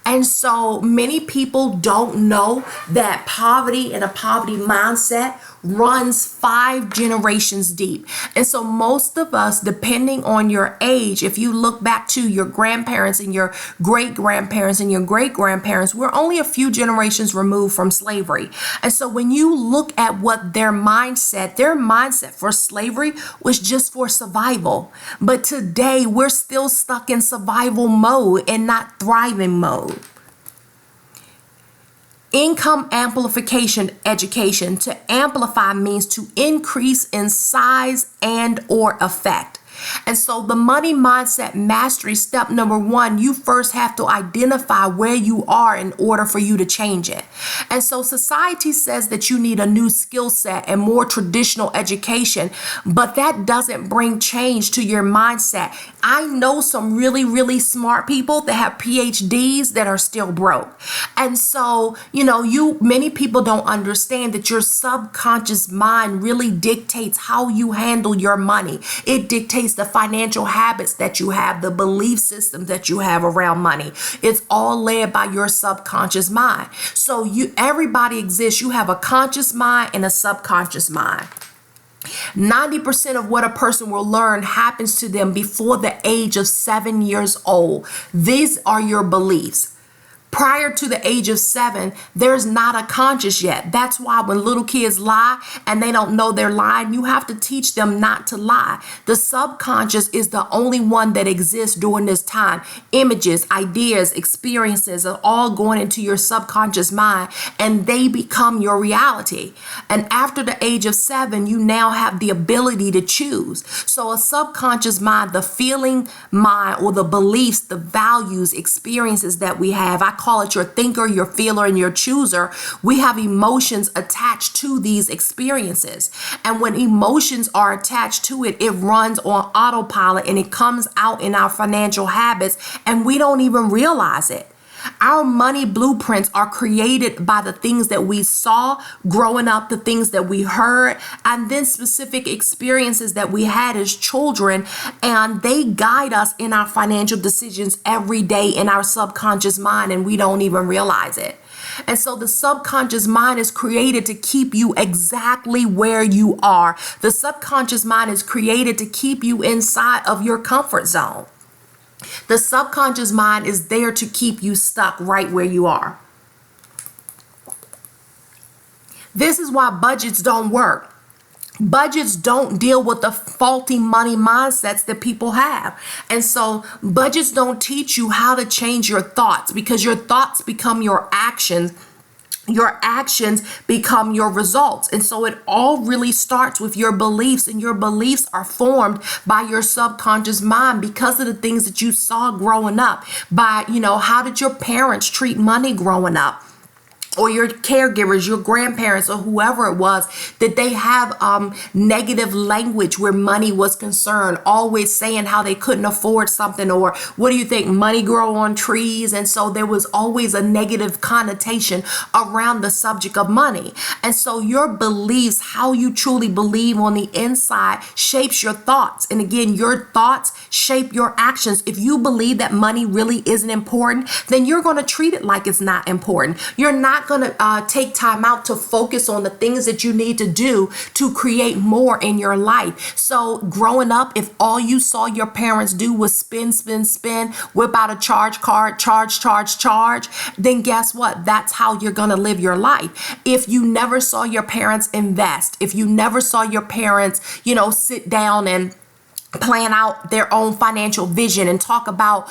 And so many people don't know that poverty and a poverty mindset runs 5 generations deep. And so most of us, depending on your age, if you look back to your grandparents and your great-grandparents and your great-grandparents, we're only a few generations removed from slavery. And so when you look at what their mindset for slavery was just for survival. But today we're still stuck in survival mode and not thriving mode. Income amplification education. To amplify means to increase in size and or effect. And so the money mindset mastery, step number 1, you first have to identify where you are in order for you to change it. And so society says that you need a new skill set and more traditional education, but that doesn't bring change to your mindset. I know some really, really smart people that have PhDs that are still broke. And so, many people don't understand that your subconscious mind really dictates how you handle your money. It dictates the financial habits that you have, the belief system that you have around money. It's all led by your subconscious mind. So everybody exists. You have a conscious mind and a subconscious mind. 90% of what a person will learn happens to them before the age of 7 years old. These are your beliefs. Prior to the age of 7, there's not a conscious yet. That's why when little kids lie and they don't know they're lying, you have to teach them not to lie. The subconscious is the only one that exists during this time. Images, ideas, experiences are all going into your subconscious mind, and they become your reality. And after the age of 7, you now have the ability to choose. So a subconscious mind, the feeling mind, or the beliefs, the values, experiences that we have, I call it your thinker, your feeler, and your chooser. We have emotions attached to these experiences. And when emotions are attached to it, it runs on autopilot and it comes out in our financial habits, and we don't even realize it. Our money blueprints are created by the things that we saw growing up, the things that we heard, and then specific experiences that we had as children, and they guide us in our financial decisions every day in our subconscious mind, and we don't even realize it. And so the subconscious mind is created to keep you exactly where you are. The subconscious mind is created to keep you inside of your comfort zone. The subconscious mind is there to keep you stuck right where you are. This is why budgets don't work. Budgets don't deal with the faulty money mindsets that people have. And so budgets don't teach you how to change your thoughts, because your thoughts become your actions. Your actions become your results. And so it all really starts with your beliefs, and your beliefs are formed by your subconscious mind because of the things that you saw growing up. By, how did your parents treat money growing up? Or your caregivers, your grandparents, or whoever it was, that they have negative language where money was concerned, always saying how they couldn't afford something, or what do you think, money grow on trees? And so there was always a negative connotation around the subject of money. And so your beliefs, how you truly believe on the inside, shapes your thoughts. And again, your thoughts shape your actions. If you believe that money really isn't important, then you're going to treat it like it's not important. You're not going to take time out to focus on the things that you need to do to create more in your life. So growing up, if all you saw your parents do was spend, whip out a charge card, charge, then guess what? That's how you're going to live your life. If you never saw your parents invest, if you never saw your parents, sit down and plan out their own financial vision and talk about,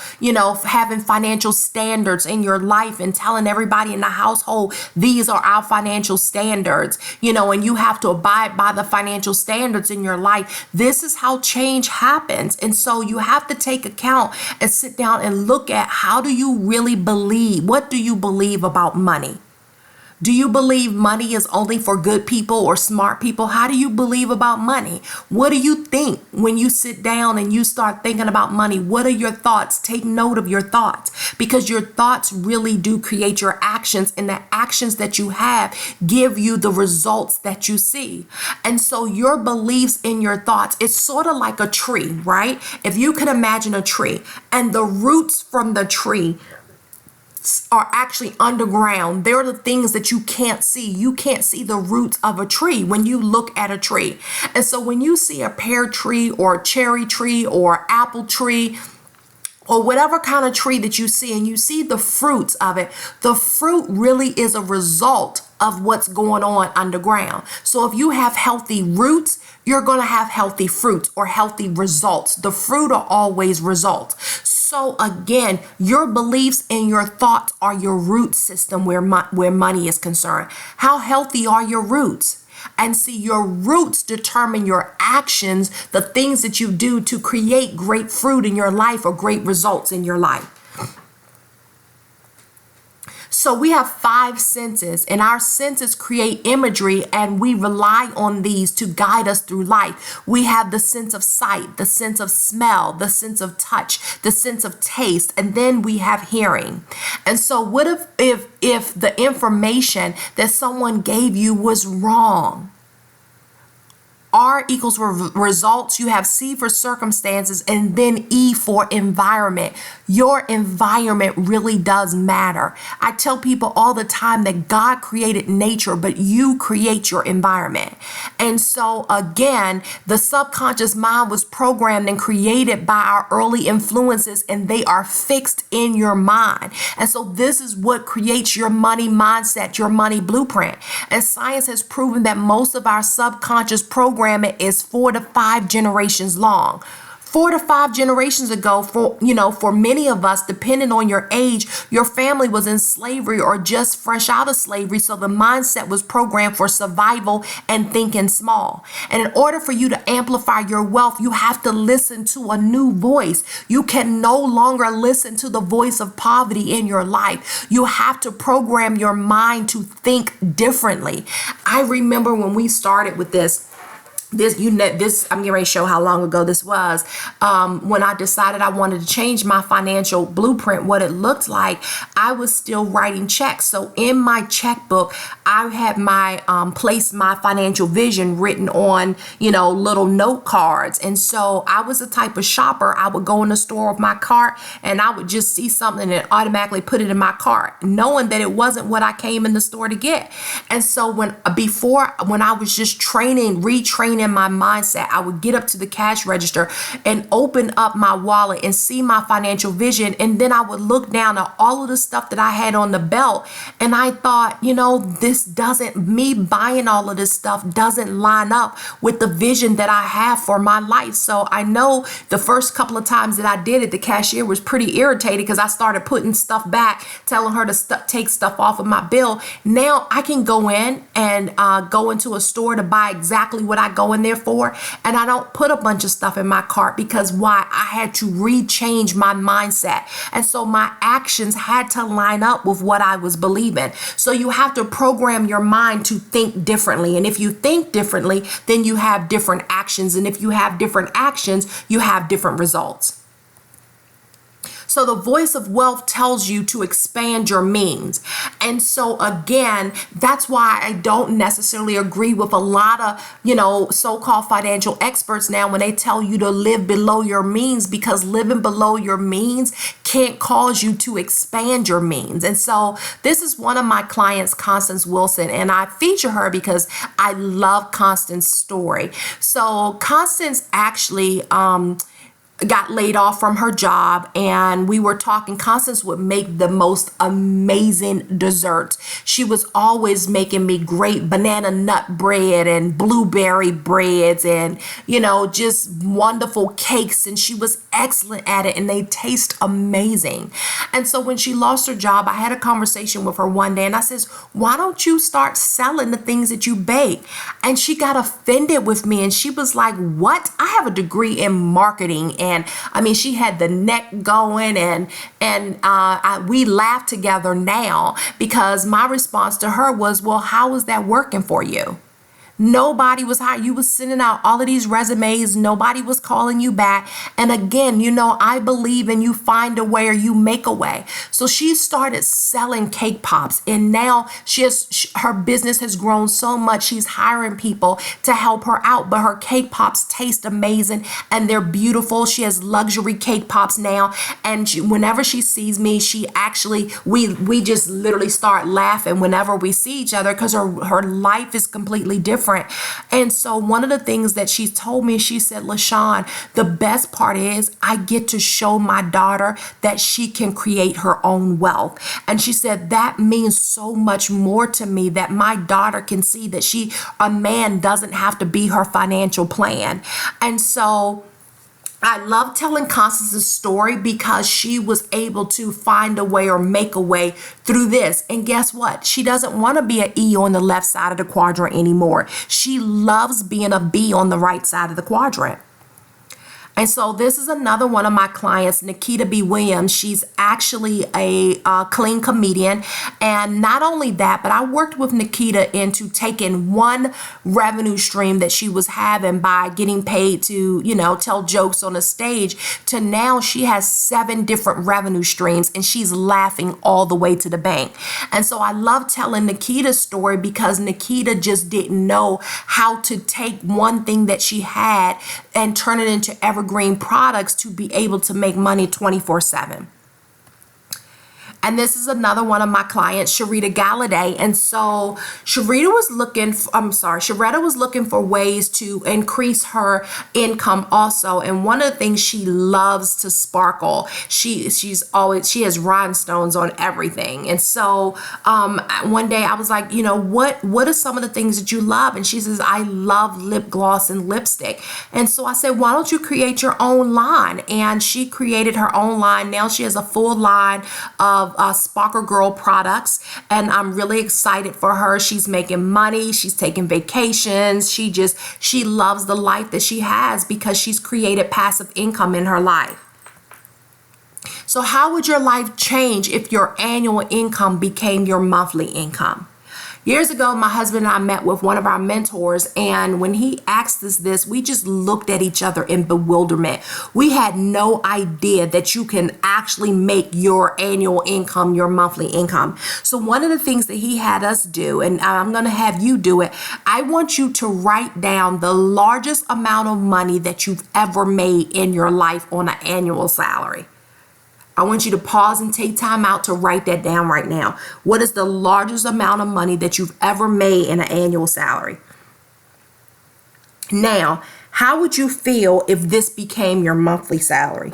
having financial standards in your life and telling everybody in the household, these are our financial standards, and you have to abide by the financial standards in your life. This is how change happens. And so you have to take account and sit down and look at, how do you really believe? What do you believe about money? Do you believe money is only for good people or smart people? How do you believe about money? What do you think when you sit down and you start thinking about money? What are your thoughts? Take note of your thoughts, because your thoughts really do create your actions, and the actions that you have give you the results that you see. And so your beliefs in your thoughts, it's sort of like a tree, right? If you could imagine a tree, and the roots from the tree are actually underground. They're the things that you can't see. You can't see the roots of a tree when you look at a tree. And so when you see a pear tree or a cherry tree or apple tree, or whatever kind of tree that you see, and you see the fruits of it, the fruit really is a result of what's going on underground. So if you have healthy roots, you're going to have healthy fruits or healthy results. The fruit are always results. So again, your beliefs and your thoughts are your root system where money is concerned. How healthy are your roots? And see, your roots determine your actions, the things that you do to create great fruit in your life or great results in your life. So we have 5 senses, and our senses create imagery, and we rely on these to guide us through life. We have the sense of sight, the sense of smell, the sense of touch, the sense of taste, and then we have hearing. And so what if the information that someone gave you was wrong? R equals results. You have C for circumstances, and then E for environment. Your environment really does matter. I tell people all the time that God created nature, but you create your environment. And so again, the subconscious mind was programmed and created by our early influences, and they are fixed in your mind. And so this is what creates your money mindset, your money blueprint. And science has proven that most of our subconscious programming is 4 to 5 generations long. 4 to 5 generations ago, for many of us, depending on your age, your family was in slavery or just fresh out of slavery. So the mindset was programmed for survival and thinking small. And in order for you to amplify your wealth, you have to listen to a new voice. You can no longer listen to the voice of poverty in your life. You have to program your mind to think differently. I remember when we started with this, I'm getting ready to show how long ago this was. When I decided I wanted to change my financial blueprint, what it looked like, I was still writing checks. So in my checkbook, I had my place my financial vision written on, little note cards. And so I was the type of shopper. I would go in the store with my cart and I would just see something and automatically put it in my cart, knowing that it wasn't what I came in the store to get. And so when I was just retraining my mindset, I would get up to the cash register and open up my wallet and see my financial vision. And then I would look down at all of the stuff that I had on the belt. And I thought, me buying all of this stuff doesn't line up with the vision that I have for my life. So I know the first couple of times that I did it, the cashier was pretty irritated because I started putting stuff back, telling her to take stuff off of my bill. Now I can go in and go into a store to buy exactly what I go in there for, and I don't put a bunch of stuff in my cart because why? I had to rechange my mindset, and so my actions had to line up with what I was believing. So you have to program your mind to think differently, and if you think differently, then you have different actions, and if you have different actions, you have different results. So the voice of wealth tells you to expand your means. And so again, that's why I don't necessarily agree with a lot of, so-called financial experts now when they tell you to live below your means, because living below your means can't cause you to expand your means. And so this is one of my clients, Constance Wilson, and I feature her because I love Constance's story. So Constance actually, got laid off from her job, and we were talking. Constance would make the most amazing desserts. She was always making me great banana nut bread and blueberry breads and, just wonderful cakes. And she was excellent at it, and they taste amazing. And so when she lost her job, I had a conversation with her one day, and I says, why don't you start selling the things that you bake? And she got offended with me, and she was like, what? I have a degree in marketing. And I mean, she had the neck going, and we laugh together now because my response to her was, well, how is that working for you? Nobody was hired. You was sending out all of these resumes. Nobody was calling you back. And again, I believe in you find a way or you make a way. So she started selling cake pops, and now her business has grown so much. She's hiring people to help her out, but her cake pops taste amazing and they're beautiful. She has luxury cake pops now. And whenever she sees me, we just literally start laughing whenever we see each other because her life is completely different. And so one of the things that she told me, she said, LaShawne, the best part is I get to show my daughter that she can create her own wealth. And she said, that means so much more to me, that my daughter can see that a man doesn't have to be her financial plan. And so I love telling Constance's story because she was able to find a way or make a way through this. And guess what? She doesn't want to be an E on the left side of the quadrant anymore. She loves being a B on the right side of the quadrant. And so this is another one of my clients, Nikita B. Williams. She's actually a clean comedian. And not only that, but I worked with Nikita into taking one revenue stream that she was having by getting paid to, tell jokes on a stage, to now she has 7 different revenue streams and she's laughing all the way to the bank. And so I love telling Nikita's story because Nikita just didn't know how to take one thing that she had and turn it into evergreen products to be able to make money 24/7. And this is another one of my clients, Sharita Galladay. And so Sharita was looking for ways to increase her income also. And one of the things, she loves to sparkle. She has rhinestones on everything. And so one day I was like, what are some of the things that you love? And she says, I love lip gloss and lipstick. And so I said, why don't you create your own line? And she created her own line. Now she has a full line of Sparkle Girl products, and I'm really excited for her. She's making money, she's taking vacations, she loves the life that she has because she's created passive income in her life. So how would your life change if your annual income became your monthly income? Years ago, my husband and I met with one of our mentors, and when he asked us this, we just looked at each other in bewilderment. We had no idea that you can actually make your annual income your monthly income. So one of the things that he had us do, and I'm going to have you do it, I want you to write down the largest amount of money that you've ever made in your life on an annual salary. I want you to pause and take time out to write that down right now. What is the largest amount of money that you've ever made in an annual salary? Now, how would you feel if this became your monthly salary?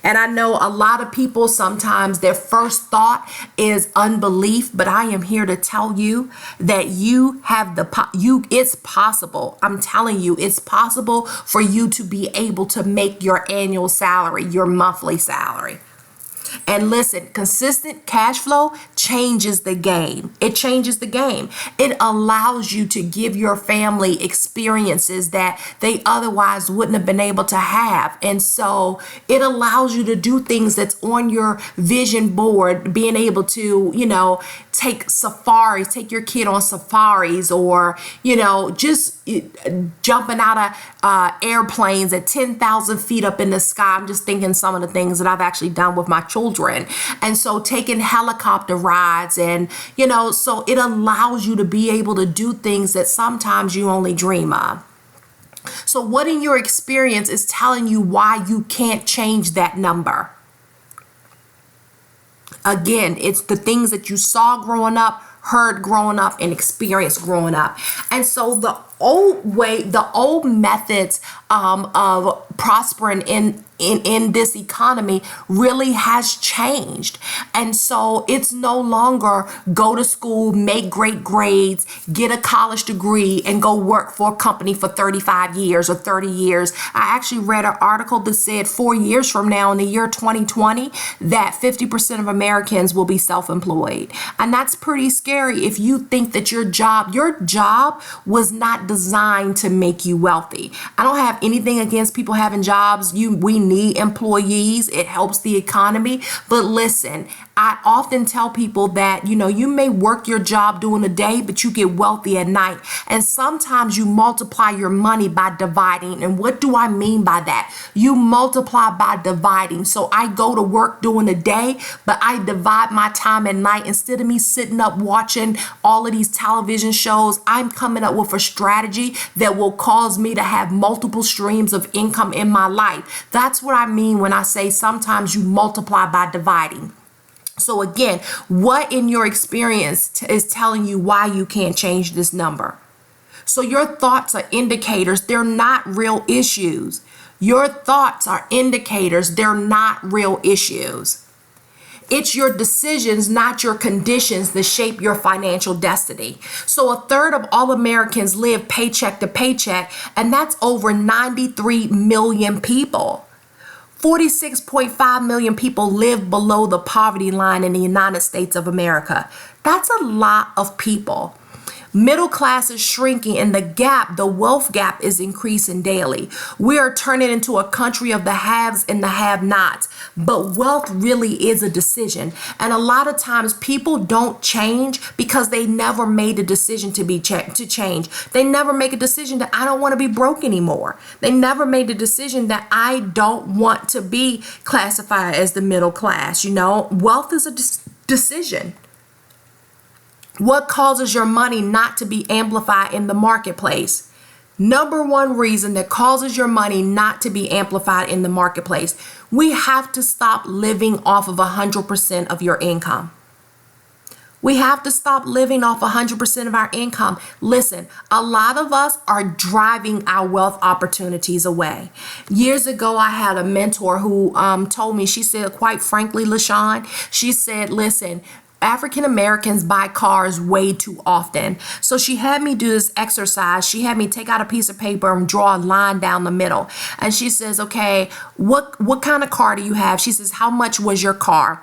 And I know a lot of people, sometimes their first thought is unbelief, but I am here to tell you that it's possible. I'm telling you, it's possible for you to be able to make your annual salary your monthly salary. And listen, consistent cash flow changes the game. It changes the game. It allows you to give your family experiences that they otherwise wouldn't have been able to have. And so it allows you to do things that's on your vision board, being able to, take your kid on safaris, or, just jumping out of airplanes at 10,000 feet up in the sky. I'm just thinking some of the things that I've actually done with my children. And so taking helicopter rides, and, so it allows you to be able to do things that sometimes you only dream of. So what in your experience is telling you why you can't change that number? Again, it's the things that you saw growing up, heard growing up, and experienced growing up. And so the old methods of prospering in this economy really has changed. And so it's no longer go to school, make great grades, get a college degree, and go work for a company for 35 years or 30 years. I actually read an article that said 4 years from now, in the year 2020, that 50% of Americans will be self-employed. And that's pretty scary if you think that your job was not designed to make you wealthy. I don't have anything against people having jobs. We need employees. It helps the economy. But listen, I often tell people that, you may work your job during the day, but you get wealthy at night. And sometimes you multiply your money by dividing. And what do I mean by that? You multiply by dividing. So I go to work during the day, but I divide my time at night. Instead of me sitting up watching all of these television shows, I'm coming up with a strategy that will cause me to have multiple streams of income in my life. That's what I mean when I say sometimes you multiply by dividing. So again, what in your experience is telling you why you can't change this number? So your thoughts are indicators. They're not real issues. Your thoughts are indicators. They're not real issues. It's your decisions, not your conditions, that shape your financial destiny. So 1/3 of all Americans live paycheck to paycheck, and that's over 93 million people. 46.5 million people live below the poverty line in the United States of America. That's a lot of people. Middle class is shrinking, and the wealth gap is increasing daily. We are turning into a country of the haves and the have-nots. But wealth really is a decision. And a lot of times people don't change because they never made a decision to change. They never make a decision that I don't want to be broke anymore. They never made the decision that I don't want to be classified as the middle class. Wealth is a decision. What causes your money not to be amplified in the marketplace? Number one reason that causes your money not to be amplified in the marketplace: we have to stop living off of 100% of your income. We have to stop living off 100% of our income. Listen, a lot of us are driving our wealth opportunities away. Years ago, I had a mentor who told me, she said, quite frankly, LaShawne, she said, listen, African Americans buy cars way too often. So she had me do this exercise. She had me take out a piece of paper and draw a line down the middle. And she says, okay, what kind of car do you have? She says, how much was your car?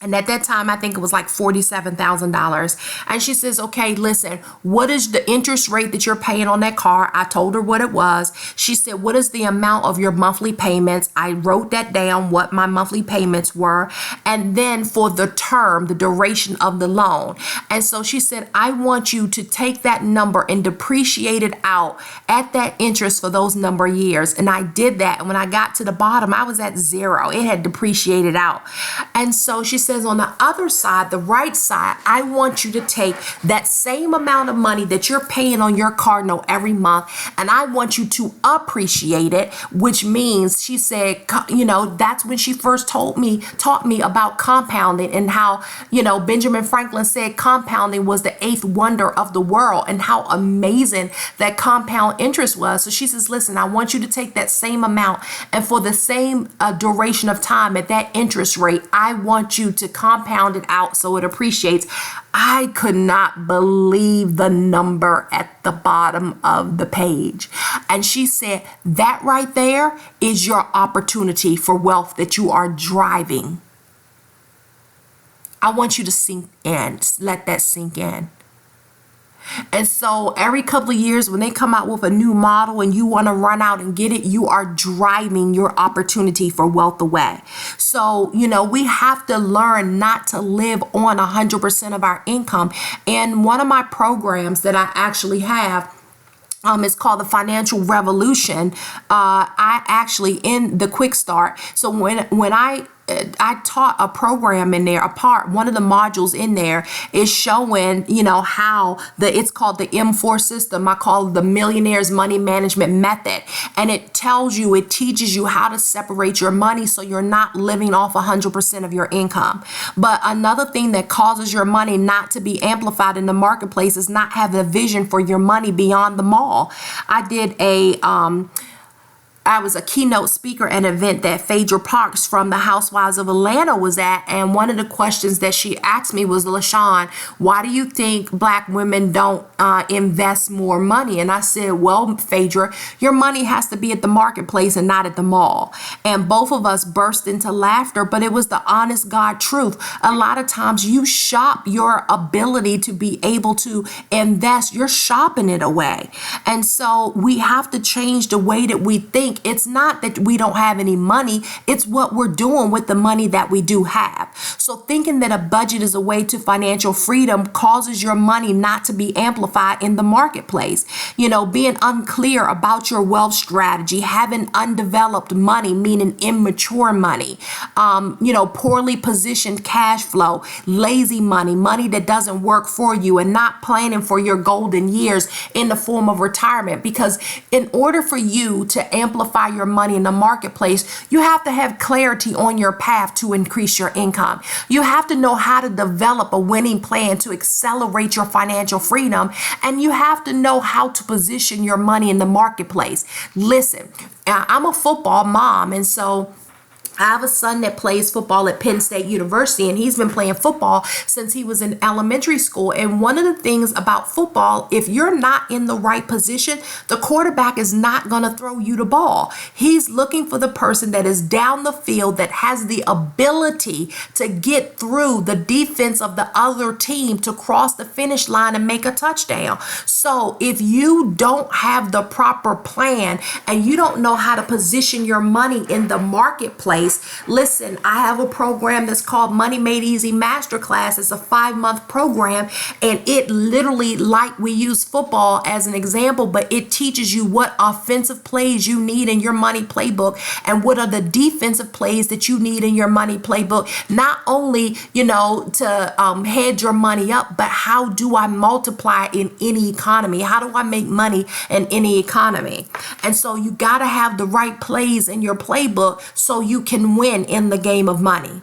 And at that time, I think it was like $47,000. And she says, okay, listen, what is the interest rate that you're paying on that car? I told her what it was. She said, what is the amount of your monthly payments? I wrote that down, what my monthly payments were. And then for the term, the duration of the loan. And so she said, I want you to take that number and depreciate it out at that interest for those number of years. And I did that. And when I got to the bottom, I was at zero. It had depreciated out. And so she says, on the other side, the right side, I want you to take that same amount of money that you're paying on your car note every month, and I want you to appreciate it, which means, she said, that's when she first taught me about compounding, and how, Benjamin Franklin said compounding was the eighth wonder of the world, and how amazing that compound interest was. So she says, listen, I want you to take that same amount, and for the same duration of time at that interest rate, I want you to compound it out so it appreciates. I could not believe the number at the bottom of the page. And she said, that right there is your opportunity for wealth that you are driving. I want you to sink in, let that sink in. And so every couple of years when they come out with a new model and you want to run out and get it, you are driving your opportunity for wealth away. So, we have to learn not to live on 100% of our income. And one of my programs that I actually have, it's called the Financial Revolution. I actually, in the Quick Start. So when I taught a program in there, one of the modules in there is showing, how it's called the M4 system. I call it the Millionaire's Money Management Method. And it teaches you how to separate your money so you're not living off 100% of your income. But another thing that causes your money not to be amplified in the marketplace is not having a vision for your money beyond the mall. I was a keynote speaker at an event that Phaedra Parks from the Housewives of Atlanta was at. And one of the questions that she asked me was, LaShawne, why do you think Black women don't invest more money? And I said, well, Phaedra, your money has to be at the marketplace and not at the mall. And both of us burst into laughter, but it was the honest God truth. A lot of times you shop your ability to be able to invest. You're shopping it away. And so we have to change the way that we think. It's not that we don't have any money. It's what we're doing with the money that we do have. So thinking that a budget is a way to financial freedom causes your money not to be amplified in the marketplace. Being unclear about your wealth strategy, having undeveloped money, meaning immature money, poorly positioned cash flow, lazy money, money that doesn't work for you, and not planning for your golden years in the form of retirement. Because in order for you to amplify your money in the marketplace, you have to have clarity on your path to increase your income. You have to know how to develop a winning plan to accelerate your financial freedom, and you have to know how to position your money in the marketplace. Listen, I'm a football mom, and so I have a son that plays football at Penn State University, and he's been playing football since he was in elementary school. And one of the things about football, if you're not in the right position, the quarterback is not going to throw you the ball. He's looking for the person that is down the field that has the ability to get through the defense of the other team to cross the finish line and make a touchdown. So if you don't have the proper plan and you don't know how to position your money in the marketplace, listen, I have a program that's called Money Made Easy Masterclass. It's a 5-month program, and it literally, like we use football as an example, but it teaches you what offensive plays you need in your money playbook and what are the defensive plays that you need in your money playbook. Not only, to hedge your money up, but how do I multiply in any economy? How do I make money in any economy? And so you got to have the right plays in your playbook so you can win in the game of money.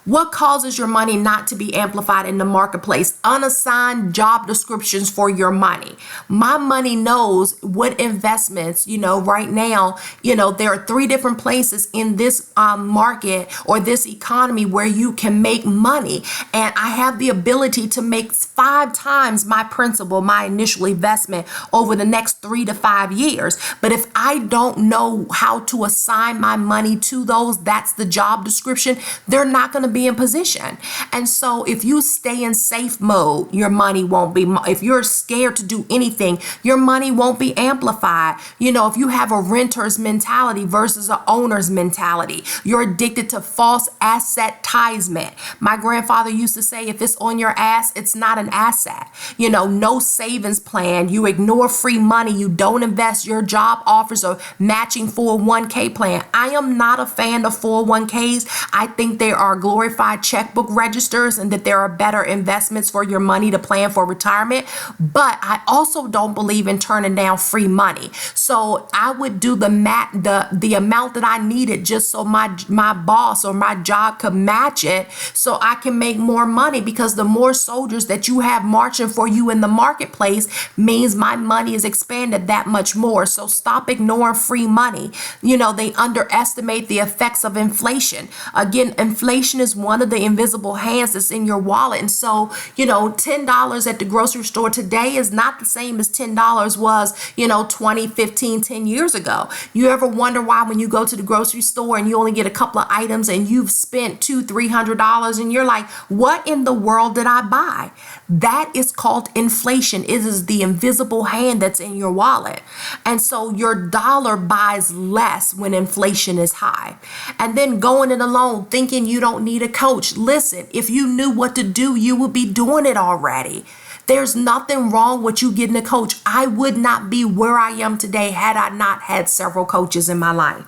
What causes your money not to be amplified in the marketplace? Unassigned job descriptions for your money. My money knows what investments, right now, there are 3 different places in this market or this economy where you can make money. And I have the ability to make 5 times my principal, my initial investment over the next 3 to 5 years. But if I don't know how to assign my money to those, that's the job description, they're not going to be in position. And so if you stay in safe mode, your money won't be, if you're scared to do anything, your money won't be amplified. If you have a renter's mentality versus an owner's mentality, you're addicted to false assetizement. My grandfather used to say, if it's on your ass, it's not an asset. No savings plan. You ignore free money. You don't invest. Your job offers a matching 401k plan. I am not a fan of 401ks. I think they are glorified checkbook registers and that there are better investments for your money to plan for retirement. But I also don't believe in turning down free money. So I would do the amount that I needed just so my boss or my job could match it so I can make more money, because the more soldiers that you have marching for you in the marketplace means my money is expanded that much more. So stop ignoring free money. They underestimate the effects of inflation. Again, inflation is one of the invisible hands that's in your wallet. And so, $10 at the grocery store today is not the same as $10 was, 20, 15, 10 years ago. You ever wonder why when you go to the grocery store and you only get a couple of items and you've spent $200, $300 and you're like, what in the world did I buy? That is called inflation. It is the invisible hand that's in your wallet. And so your dollar buys less when inflation is high. And then going it alone, thinking you don't need a coach. Listen, if you knew what to do, you would be doing it already. There's nothing wrong with you getting a coach. I would not be where I am today had I not had several coaches in my life.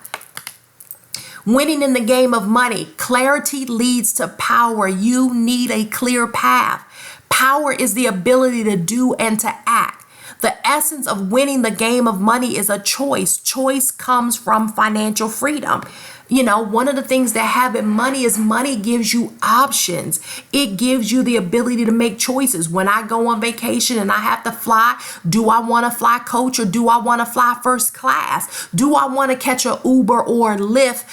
Winning in the game of money. Clarity leads to power. You need a clear path. Power is the ability to do and to act. The essence of winning the game of money is a choice. Choice comes from financial freedom. One of the things that having money is money gives you options. It gives you the ability to make choices. When I go on vacation and I have to fly, do I want to fly coach or do I want to fly first class? Do I want to catch an Uber or a Lyft,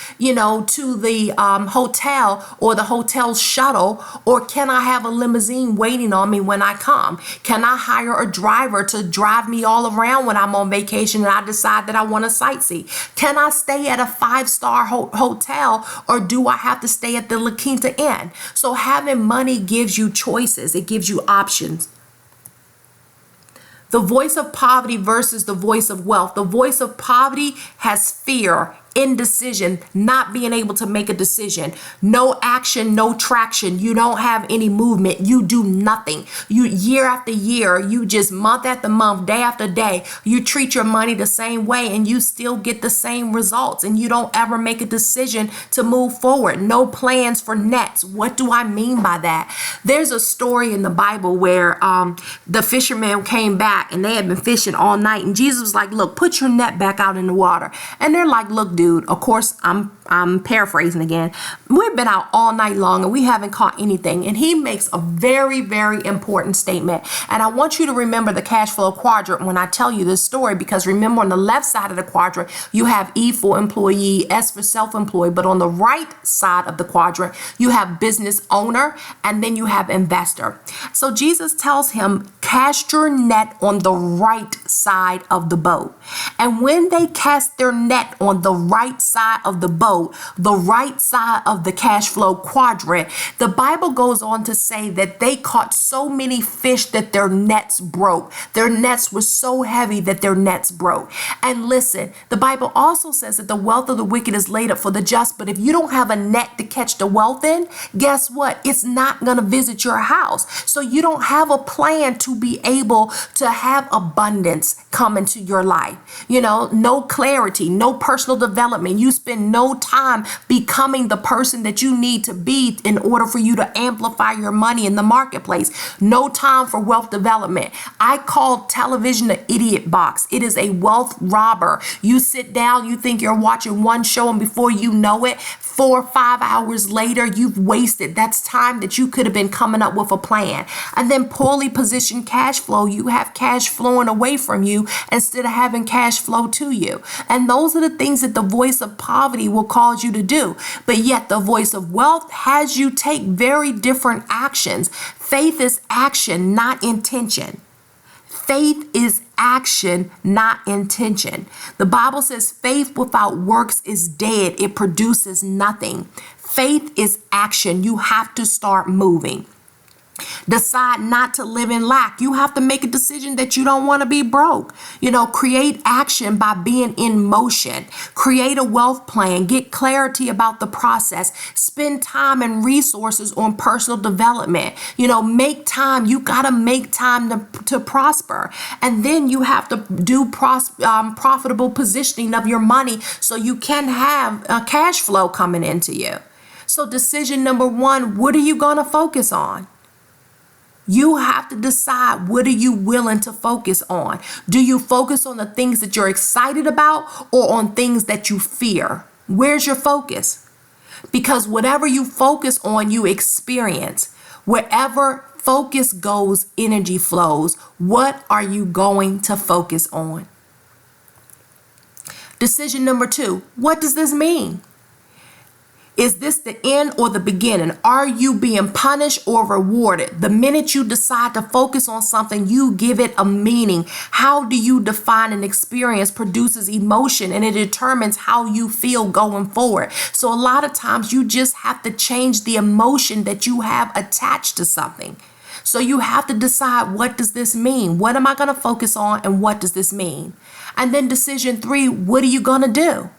to the hotel or the hotel shuttle? Or can I have a limousine waiting on me when I come? Can I hire a driver to drive me all around when I'm on vacation and I decide that I want to sightsee? Can I stay at a 5-star hotel or do I have to stay at the La Quinta Inn? So having money gives you choices. It gives you options. The voice of poverty versus the voice of wealth. The voice of poverty has fear, indecision, not being able to make a decision, no action, no traction. You don't have any movement. You do nothing. You year after year, you just month after month, day after day, you treat your money the same way and you still get the same results and you don't ever make a decision to move forward. No plans for nets. What do I mean by that? There's a story in the Bible where the fishermen came back and they had been fishing all night and Jesus was like, look, put your net back out in the water. And they're like, look, dude. Of course, I'm paraphrasing again. We've been out all night long and we haven't caught anything. And he makes a very, very important statement. And I want you to remember the cash flow quadrant when I tell you this story, because remember, on the left side of the quadrant, you have E for employee, S for self-employed. But on the right side of the quadrant, you have business owner, and then you have investor. So Jesus tells him, cast your net on the right side of the boat. And when they cast their net on the right side of the boat, the right side of the cash flow quadrant, the Bible goes on to say that they caught so many fish that their nets broke. Their nets were so heavy that their nets broke. And listen, the Bible also says that the wealth of the wicked is laid up for the just. But if you don't have a net to catch the wealth in, guess what? It's not going to visit your house. So you don't have a plan to be able to have abundance come into your life. You know, no clarity, no personal development. You spend no time becoming the person that you need to be in order for you to amplify your money in the marketplace. No time for wealth development. I call television an idiot box. It is a wealth robber. You sit down, you think you're watching one show, and before you know it, 4 or 5 hours later, you've wasted. That's time that you could have been coming up with a plan. And then poorly positioned cash flow. You have cash flowing away from you instead of having cash flow to you. And those are the things that the voice of poverty will cause you to do. But yet the voice of wealth has you take very different actions. Faith is action, not intention. Faith is action, not intention. The Bible says faith without works is dead. It produces nothing. Faith is action. You have to start moving. Decide not to live in lack. You have to make a decision that you don't want to be broke. You know, create action by being in motion. Create a wealth plan. Get clarity about the process. Spend time and resources on personal development. You know, make time. You got to make time to prosper. And then you have to do profitable positioning of your money so you can have cash flow coming into you. So decision number one, what are you going to focus on? You have to decide, what are you willing to focus on? Do you focus on the things that you're excited about or on things that you fear? Where's your focus? Because whatever you focus on, you experience. Wherever focus goes, energy flows. What are you going to focus on? Decision number two, what does this mean? Is this the end or the beginning? Are you being punished or rewarded? The minute you decide to focus on something, you give it a meaning. How do you define an experience produces emotion, and it determines how you feel going forward. So a lot of times you just have to change the emotion that you have attached to something. So you have to decide, what does this mean? What am I going to focus on, and what does this mean? And then decision three, what are you going to do?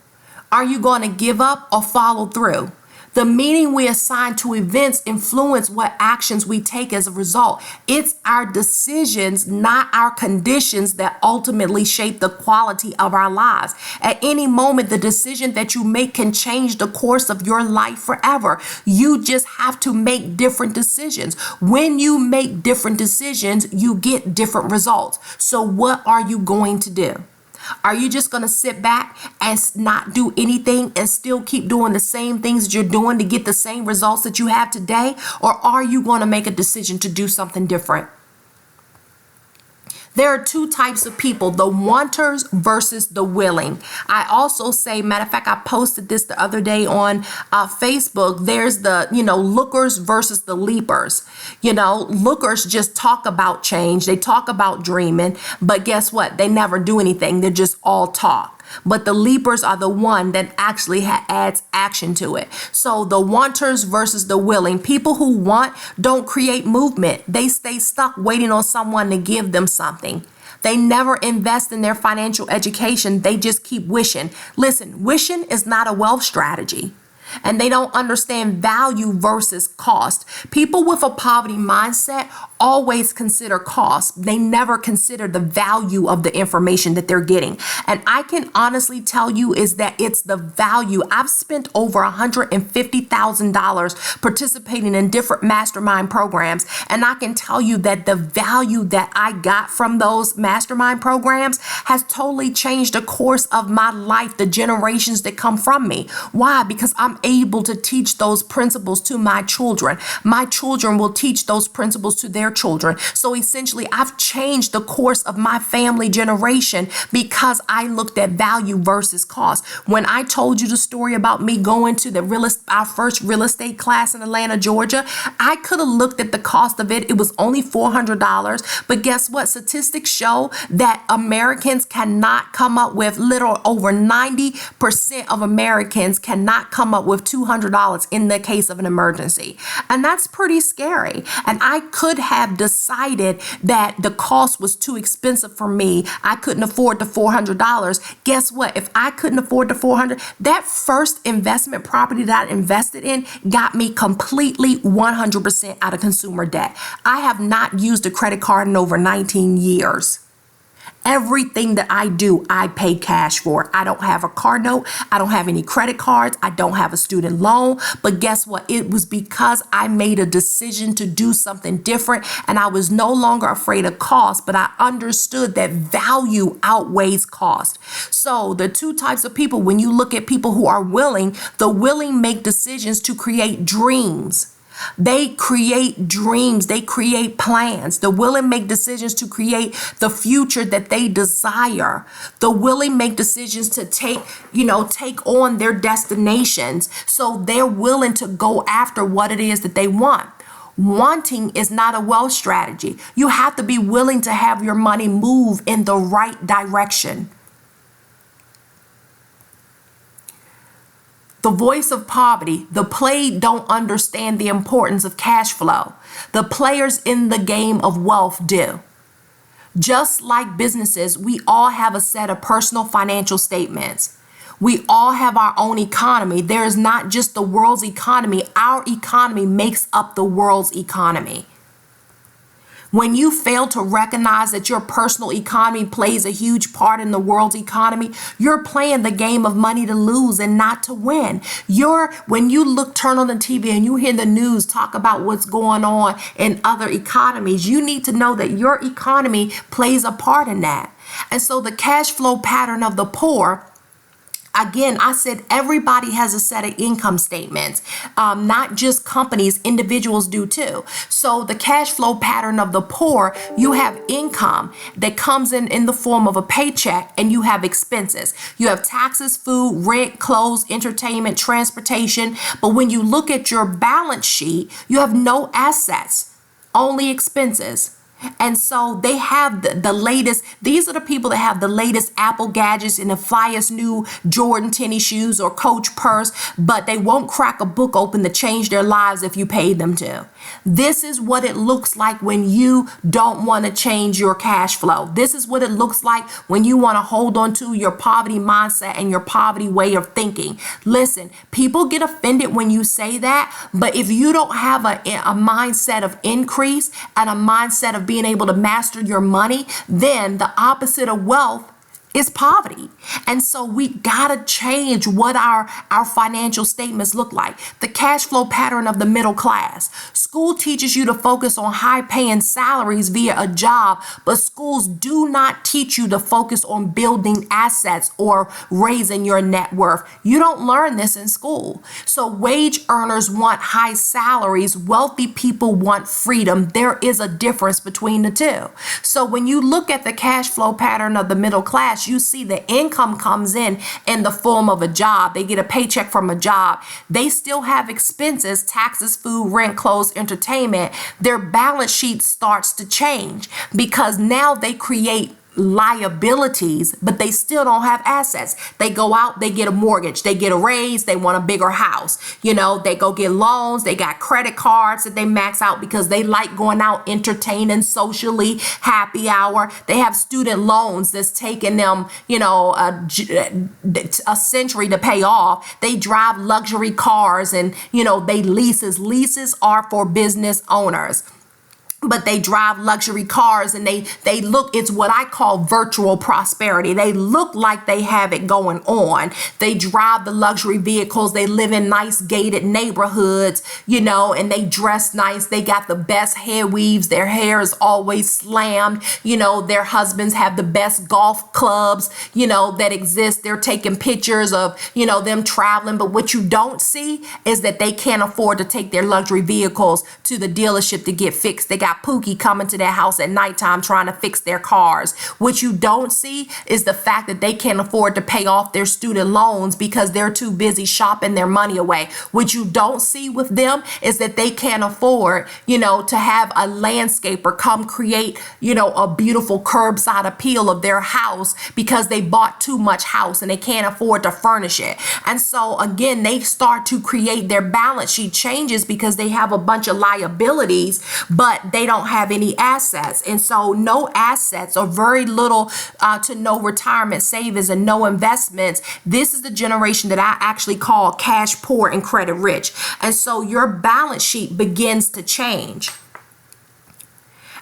Are you going to give up or follow through? The meaning we assign to events influence what actions we take as a result. It's our decisions, not our conditions, that ultimately shape the quality of our lives. At any moment, the decision that you make can change the course of your life forever. You just have to make different decisions. When you make different decisions, you get different results. So what are you going to do? Are you just going to sit back and not do anything and still keep doing the same things that you're doing to get the same results that you have today? Or are you going to make a decision to do something different? There are two types of people, the wanters versus the willing. I also say, matter of fact, I posted this the other day on Facebook. There's the, lookers versus the leapers. Lookers just talk about change. They talk about dreaming, but guess what? They never do anything. They're just all talk. But the leapers are the one that actually adds action to it. So the wanters versus the willing. People who want don't create movement. They stay stuck waiting on someone to give them something. They never invest in their financial education. They just keep wishing. Listen, wishing is not a wealth strategy. And they don't understand value versus cost. People with a poverty mindset always consider cost. They never consider the value of the information that they're getting. And I can honestly tell you is that it's the value. I've spent over $150,000 participating in different mastermind programs. And I can tell you that the value that I got from those mastermind programs has totally changed the course of my life, the generations that come from me. Why? Because I'm able to teach those principles to my children. My children will teach those principles to their children. So essentially, I've changed the course of my family generation because I looked at value versus cost. When I told you the story about me going to our first real estate class in Atlanta, Georgia, I could have looked at the cost of it. It was only $400. But guess what? Statistics show that Americans cannot come up with over 90% of Americans cannot come up with $200 in the case of an emergency. And that's pretty scary. And I could have decided that the cost was too expensive for me. I couldn't afford the $400. Guess what? If I couldn't afford the $400, that first investment property that I invested in got me completely 100% out of consumer debt. I have not used a credit card in over 19 years. Everything that I do, I pay cash for. I don't have a car note. I don't have any credit cards. I don't have a student loan. But guess what? It was because I made a decision to do something different, and I was no longer afraid of cost, but I understood that value outweighs cost. So the two types of people, when you look at people who are willing, the willing make decisions to create dreams. They create dreams. They create plans. The willing make decisions to create the future that they desire. The willing make decisions to take on their destinations. So they're willing to go after what it is that they want. Wanting is not a wealth strategy. You have to be willing to have your money move in the right direction. The voice of poverty, the played don't understand the importance of cash flow. The players in the game of wealth do. Just like businesses, we all have a set of personal financial statements. We all have our own economy. There is not just the world's economy. Our economy makes up the world's economy. When you fail to recognize that your personal economy plays a huge part in the world's economy, you're playing the game of money to lose and not to win. When you turn on the TV and you hear the news talk about what's going on in other economies, you need to know that your economy plays a part in that. And so the cash flow pattern of the poor, again, I said everybody has a set of income statements, not just companies, individuals do too. So the cash flow pattern of the poor, you have income that comes in the form of a paycheck, and you have expenses. You have taxes, food, rent, clothes, entertainment, transportation. But when you look at your balance sheet, you have no assets, only expenses. And so they have the latest, these are the people that have the latest Apple gadgets and the flyest new Jordan tennis shoes or Coach purse, but they won't crack a book open to change their lives if you paid them to. This is what it looks like when you don't want to change your cash flow. This is what it looks like when you want to hold on to your poverty mindset and your poverty way of thinking. Listen, people get offended when you say that, but if you don't have a mindset of increase and a mindset of being able to master your money, then the opposite of wealth is poverty. And so we gotta change what our financial statements look like. The cash flow pattern of the middle class. School teaches you to focus on high paying salaries via a job, but schools do not teach you to focus on building assets or raising your net worth. You don't learn this in school. So wage earners want high salaries. Wealthy people want freedom. There is a difference between the two. So when you look at the cash flow pattern of the middle class, you see the income comes in the form of a job. They get a paycheck from a job. They still have expenses, taxes, food, rent, clothes, entertainment. Their balance sheet starts to change because now they create liabilities, but they still don't have assets. They go out, they get a mortgage, they get a raise, they want a bigger house. They go get loans, they got credit cards that they max out because they like going out, entertaining, socially, happy hour. They have student loans that's taking them, a century to pay off. They drive luxury cars and, they leases. Leases are for business owners. but they drive luxury cars, and they look, it's what I call virtual prosperity. They look like they have it going on. They drive the luxury vehicles. They live in nice gated neighborhoods, and they dress nice. They got the best hair weaves. Their hair is always slammed. Their husbands have the best golf clubs, that exist. They're taking pictures of, them traveling. But what you don't see is that they can't afford to take their luxury vehicles to the dealership to get fixed. They got Pookie coming to their house at nighttime trying to fix their cars. What you don't see is the fact that they can't afford to pay off their student loans because they're too busy shopping their money away. What you don't see with them is that they can't afford, to have a landscaper come create, a beautiful curbside appeal of their house because they bought too much house and they can't afford to furnish it. And so again, they start to create their balance sheet changes because they have a bunch of liabilities, but they don't have any assets. And so no assets or very little to no retirement savings and no investments. This is the generation that I actually call cash poor and credit rich. And so your balance sheet begins to change.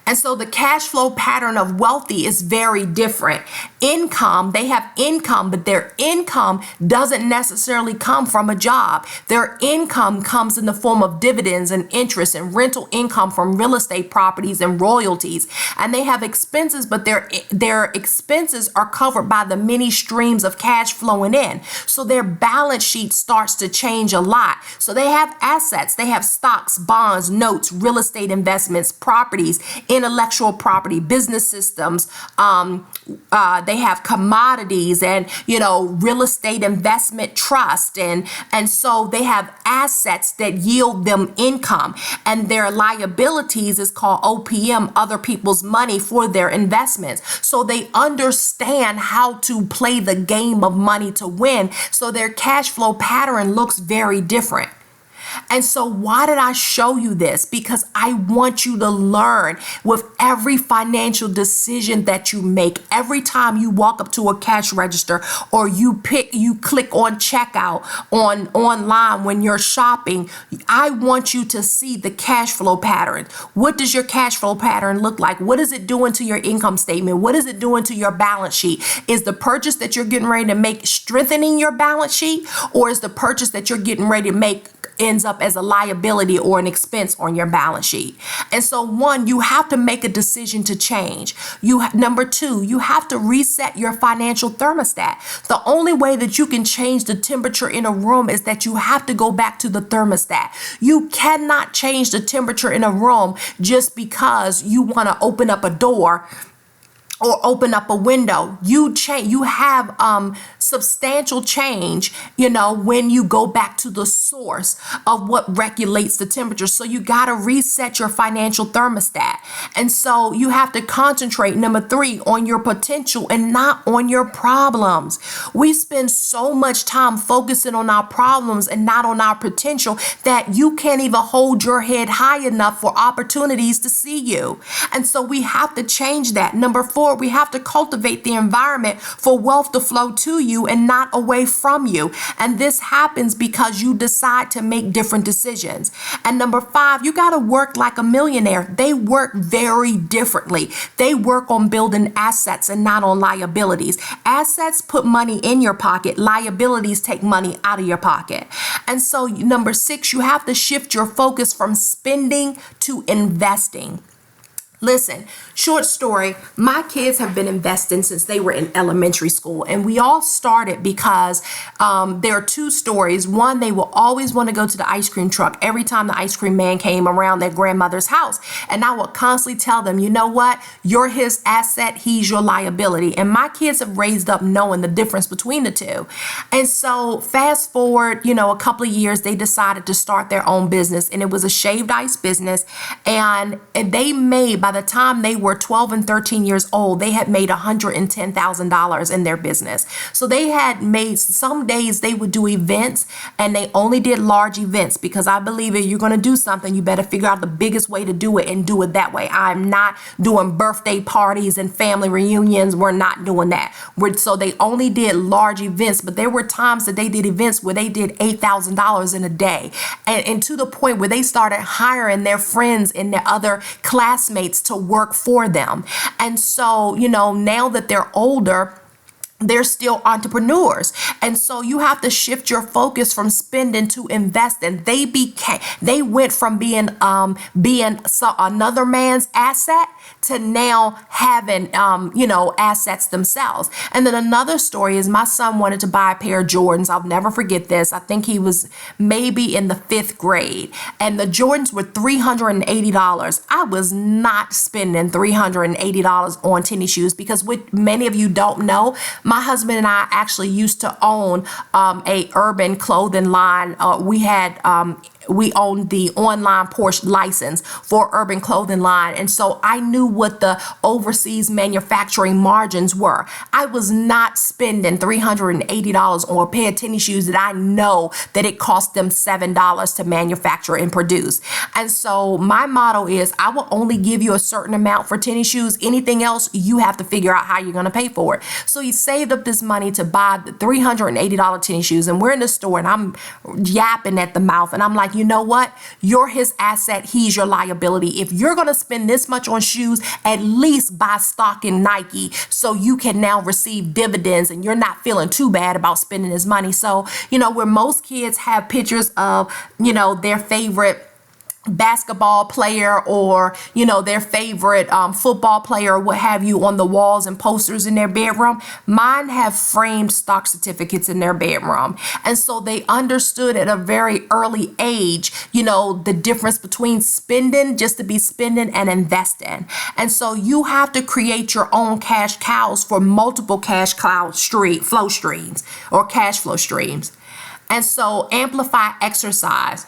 And so the cash flow pattern of wealthy is very different. Income, they have income, but their income doesn't necessarily come from a job. Their income comes in the form of dividends and interest and rental income from real estate properties and royalties. And they have expenses, but their expenses are covered by the many streams of cash flowing in. So their balance sheet starts to change a lot. So they have assets, they have stocks, bonds, notes, real estate investments, properties, intellectual property, business systems. They have commodities and, real estate investment trust. And so they have assets that yield them income, and their liabilities is called OPM, other people's money for their investments. So they understand how to play the game of money to win. So their cash flow pattern looks very different. And so why did I show you this? Because I want you to learn with every financial decision that you make, every time you walk up to a cash register or you click on checkout online when you're shopping, I want you to see the cash flow pattern. What does your cash flow pattern look like? What is it doing to your income statement? What is it doing to your balance sheet? Is the purchase that you're getting ready to make strengthening your balance sheet, or is the purchase that you're getting ready to make ends up as a liability or an expense on your balance sheet? And so one, you have to make a decision to change. Number two, you have to reset your financial thermostat. The only way that you can change the temperature in a room is that you have to go back to the thermostat. You cannot change the temperature in a room just because you want to open up a door or open up a window. You have substantial change, when you go back to the source of what regulates the temperature. So you got to reset your financial thermostat. And so you have to concentrate, number three, on your potential and not on your problems. We spend so much time focusing on our problems and not on our potential that you can't even hold your head high enough for opportunities to see you. And so we have to change that. Number four, we have to cultivate the environment for wealth to flow to you and not away from you. And this happens because you decide to make different decisions. And number five, you got to work like a millionaire. They work very differently. They work on building assets and not on liabilities. Assets put money in your pocket. Liabilities take money out of your pocket. And so number six, you have to shift your focus from spending to investing. Listen, short story, my kids have been investing since they were in elementary school. And we all started because there are two stories. One, they will always want to go to the ice cream truck every time the ice cream man came around their grandmother's house. And I would constantly tell them, you know what? You're his asset, he's your liability. And my kids have raised up knowing the difference between the two. And so fast forward, a couple of years, they decided to start their own business. And it was a shaved ice business. And they made, by by the time they were 12 and 13 years old, they had made $110,000 in their business. So they had made, some days they would do events, and they only did large events, because I believe if you're going to do something, you better figure out the biggest way to do it and do it that way. I'm not doing birthday parties and family reunions. We're not doing that. So they only did large events, but there were times that they did events where they did $8,000 in a day, and to the point where they started hiring their friends and their other classmates to work for them. And so, now that they're older, they're still entrepreneurs. And so you have to shift your focus from spending to investing. They went from being another man's asset to now having, assets themselves. And then another story is my son wanted to buy a pair of Jordans. I'll never forget this. I think he was maybe in the 5th grade, and the Jordans were $380. I was not spending $380 on tennis shoes, because what many of you don't know, my husband and I actually used to own a urban clothing line. We owned the online Porsche license for urban clothing line. And so I knew what the overseas manufacturing margins were. I was not spending $380 on a pair of tennis shoes that I know that it cost them $7 to manufacture and produce. And so my motto is, I will only give you a certain amount for tennis shoes. Anything else, you have to figure out how you're going to pay for it. So he saved up this money to buy the $380 tennis shoes. And we're in the store, and I'm yapping at the mouth. And I'm like, you know what? You're his asset. He's your liability. If you're going to spend this much on shoes, at least buy stock in Nike so you can now receive dividends and you're not feeling too bad about spending his money. So, where most kids have pictures of, their favorite basketball player or their favorite football player or what have you on the walls and posters in their bedroom, mine have framed stock certificates in their bedroom. And so they understood at a very early age the difference between spending just to be spending and investing. And so you have to create your own cash cows for multiple cash flow streams or cash flow streams. And so amplify exercise.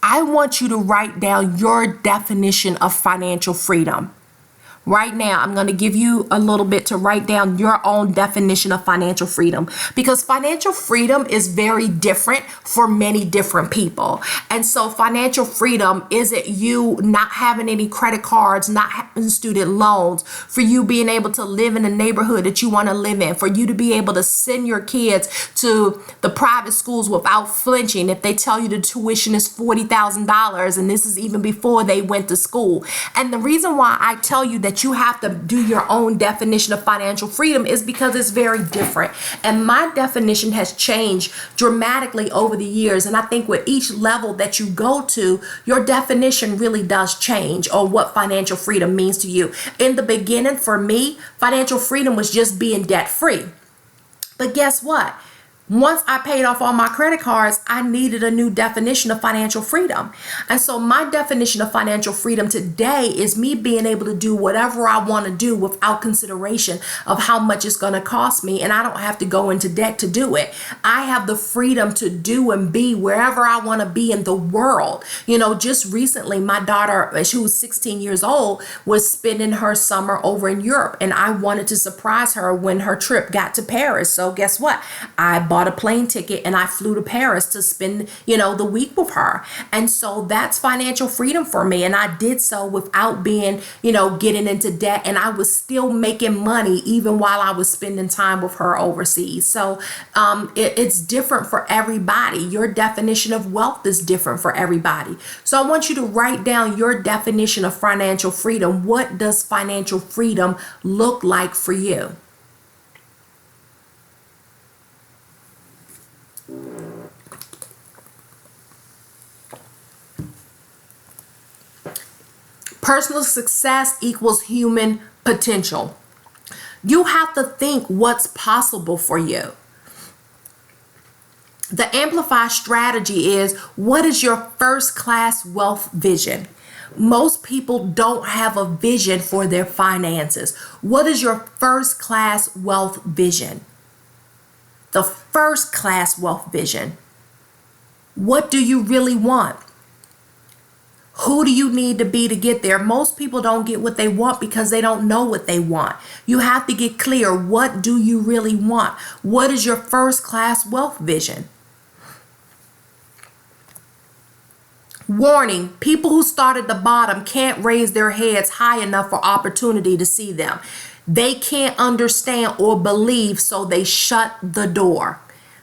I want you to write down your definition of financial freedom. Right now, I'm going to give you a little bit to write down your own definition of financial freedom, because financial freedom is very different for many different people. And so financial freedom, is it you not having any credit cards, not having student loans, for you being able to live in the neighborhood that you want to live in, for you to be able to send your kids to the private schools without flinching if they tell you the tuition is $40,000, and this is even before they went to school. And the reason why I tell you that you have to do your own definition of financial freedom is because it's very different. And my definition has changed dramatically over the years. And I think with each level that you go to, your definition really does change on what financial freedom means to you. In the beginning, for me, financial freedom was just being debt free. But guess what? Once I paid off all my credit cards, I needed a new definition of financial freedom. And so my definition of financial freedom today is me being able to do whatever I want to do without consideration of how much it's going to cost me. And I don't have to go into debt to do it. I have the freedom to do and be wherever I want to be in the world. Just recently, my daughter, who was 16 years old, was spending her summer over in Europe. And I wanted to surprise her when her trip got to Paris. So guess what? I bought a plane ticket and I flew to Paris to spend, the week with her. And so that's financial freedom for me. And I did so without being, getting into debt. And I was still making money even while I was spending time with her overseas. So it's different for everybody. Your definition of wealth is different for everybody. So I want you to write down your definition of financial freedom. What does financial freedom look like for you? Personal success equals human potential. You have to think what's possible for you. The Amplify strategy is, what is your first class wealth vision? Most people don't have a vision for their finances. What is your first class wealth vision? The first class wealth vision. What do you really want? Who do you need to be to get there? Most people don't get what they want because they don't know what they want. You have to get clear. What do you really want? What is your first class wealth vision? Warning, people who start at the bottom can't raise their heads high enough for opportunity to see them. They can't understand or believe, so they shut the door.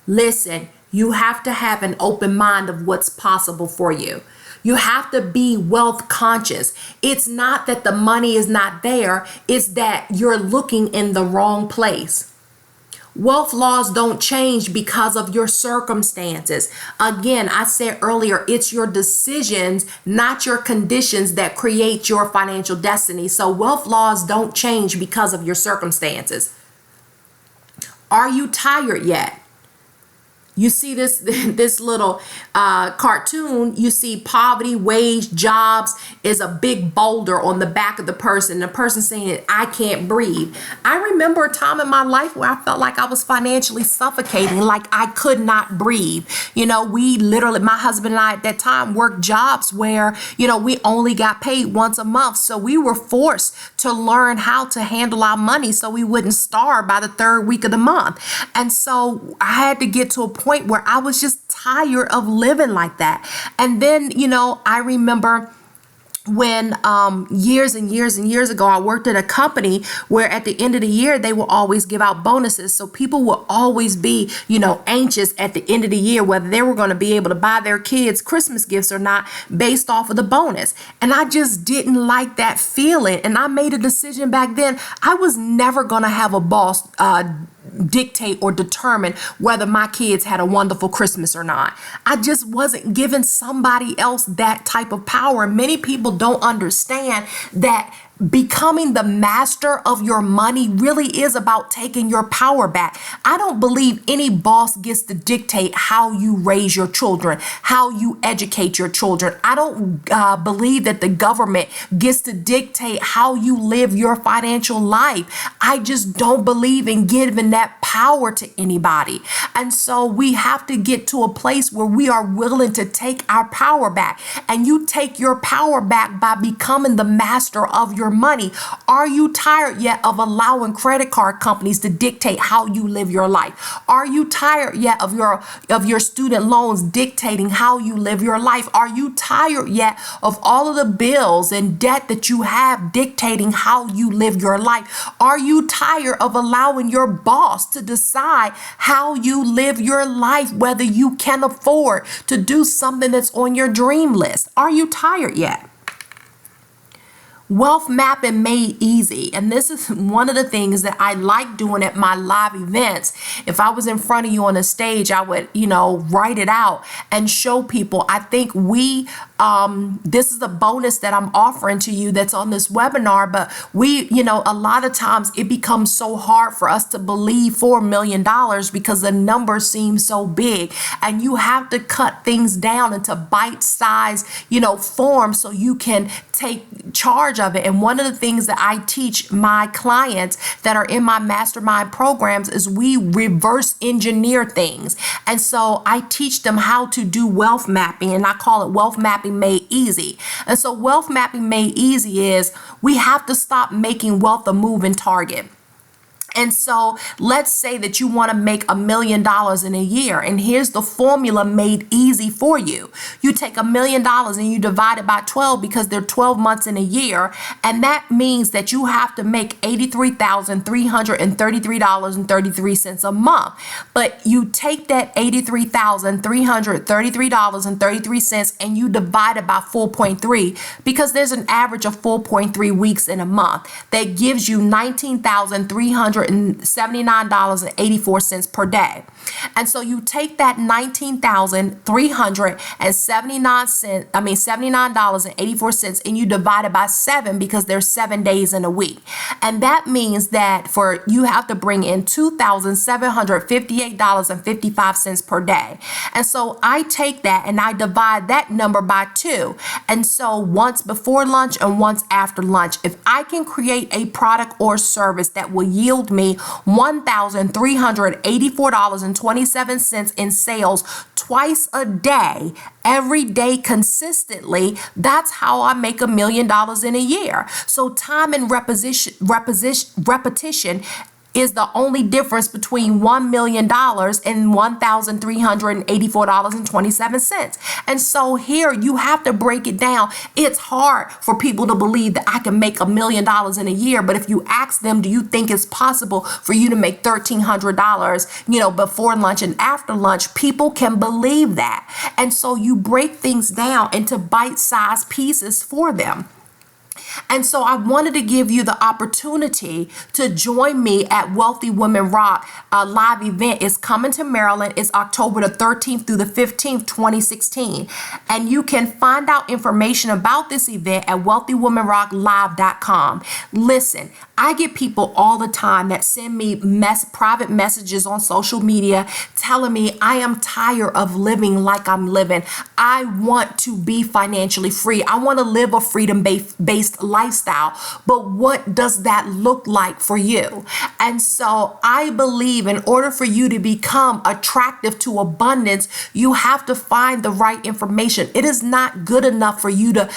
Listen, you have to have an open mind of what's possible for you. You have to be wealth conscious. It's not that the money is not there, it's that you're looking in the wrong place. Wealth laws don't change because of your circumstances. Again, I said earlier, it's your decisions, not your conditions, that create your financial destiny. So wealth laws don't change because of your circumstances. Are you tired yet? You see this little cartoon, you see poverty, wage, jobs is a big boulder on the back of the person. The person saying, I can't breathe. I remember a time in my life where I felt like I was financially suffocating, like I could not breathe. You know, we literally, my husband and I at that time worked jobs where, you know, we only got paid once a month. So we were forced to learn how to handle our money so we wouldn't starve by the third week of the month. And so I had to get to a point where I was just tired of living like that. And then, you know, I remember when years and years and years ago, I worked at a company where at the end of the year, they will always give out bonuses. So people will always be, you know, anxious at the end of the year, whether they were going to be able to buy their kids Christmas gifts or not based off of the bonus. And I just didn't like that feeling. And I made a decision back then. I was never going to have a boss dictate or determine whether my kids had a wonderful Christmas or not. I just wasn't giving somebody else that type of power. Many people don't understand that becoming the master of your money really is about taking your power back. I don't believe any boss gets to dictate how you raise your children, how you educate your children. I don't believe that the government gets to dictate how you live your financial life. I just don't believe in giving that power to anybody. And so we have to get to a place where we are willing to take our power back. And you take your power back by becoming the master of your money. Are you tired yet of allowing credit card companies to dictate how you live your life? Are you tired yet of your student loans dictating how you live your life? Are you tired yet of all of the bills and debt that you have dictating how you live your life? Are you tired of allowing your boss to decide how you live your life, whether you can afford to do something that's on your dream list? Are you tired yet? Wealth mapping made easy. And this is one of the things that I like doing at my live events. If I was in front of you on a stage, I would, you know, write it out and show people. I think this is a bonus that I'm offering to you that's on this webinar, but you know, a lot of times it becomes so hard for us to believe $4 million because the number seems so big, and you have to cut things down into bite-sized, you know, forms so you can take charge of it. And one of the things that I teach my clients that are in my mastermind programs is we reverse engineer things. And so I teach them how to do wealth mapping, and I call it wealth mapping made easy. And so wealth mapping made easy is we have to stop making wealth a moving target. And so let's say that you want to make $1 million in a year. And here's the formula made easy for you. You take $1 million and you divide it by 12 because there are 12 months in a year. And that means that you have to make $83,333.33 a month. But you take that $83,333.33 and you divide it by 4.3 because there's an average of 4.3 weeks in a month. That gives you $19,379.84 per day. And so you take that $79.84 and you divide it by 7 because there's 7 days in a week. And that means that you have to bring in $2,758.55 per day. And so I take that and I divide that number by 2. And so once before lunch and once after lunch, if I can create a product or service that will yield me $1,384.27 in sales twice a day, every day consistently, that's how I make $1 million in a year. So time and repetition is the only difference between $1 million and $1,384.27. And so here you have to break it down. It's hard for people to believe that I can make $1 million in a year, but if you ask them, do you think it's possible for you to make $1,300, before lunch and after lunch, people can believe that. And so you break things down into bite-sized pieces for them. And so I wanted to give you the opportunity to join me at Wealthy Women Rock. A live event is coming to Maryland. It's October the 13th through the 15th, 2016. And you can find out information about this event at wealthywomenrocklive.com. Listen, I get people all the time that send me private messages on social media telling me I am tired of living like I'm living. I want to be financially free. I want to live a freedom-based lifestyle. But what does that look like for you? And so I believe in order for you to become attractive to abundance, you have to find the right information. It is not good enough for you to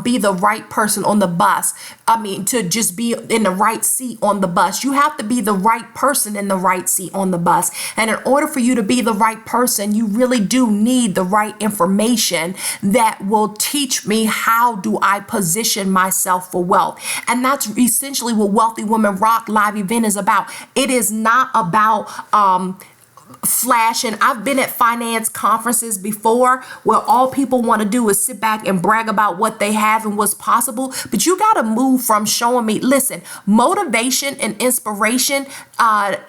be the right person on the bus. To just be in the right seat on the bus. You have to be the right person in the right seat on the bus. And in order for you to be the right person, you really do need the right information that will teach me how do I position myself for wealth. And that's essentially what Wealthy Women Rock live event is about. It is not about flash. And I've been at finance conferences before where all people want to do is sit back and brag about what they have and what's possible. But you got to move from showing me, listen, motivation and inspiration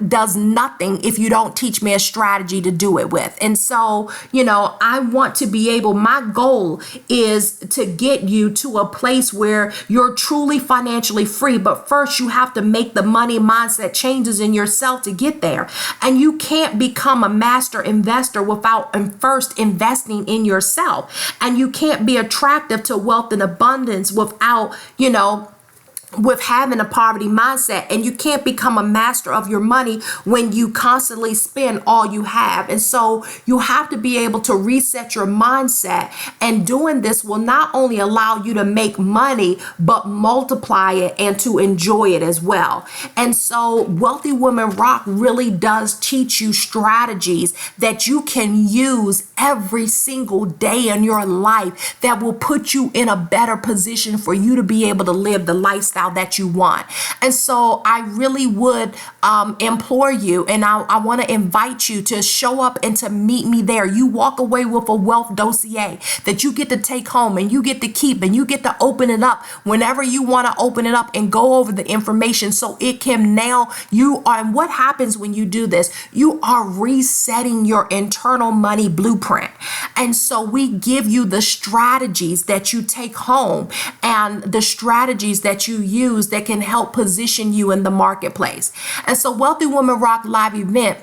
does nothing if you don't teach me a strategy to do it with. And so, I want to be able, my goal is to get you to a place where you're truly financially free. But first you have to make the money mindset changes in yourself to get there. And you can't become a master investor without first investing in yourself. And you can't be attractive to wealth and abundance without, with having a poverty mindset. And you can't become a master of your money when you constantly spend all you have. And so you have to be able to reset your mindset. And doing this will not only allow you to make money, but multiply it and to enjoy it as well. And so Wealthy Women Rock really does teach you strategies that you can use every single day in your life that will put you in a better position for you to be able to live the lifestyle that you want. And so I really would implore you, and I want to invite you to show up and to meet me there. You walk away with a wealth dossier that you get to take home and you get to keep, and you get to open it up whenever you want to open it up and go over the information so it can and what happens when you do this? You are resetting your internal money blueprint. And so we give you the strategies that you take home and the strategies that you use that can help position you in the marketplace. And so Wealthy Women Rock live event,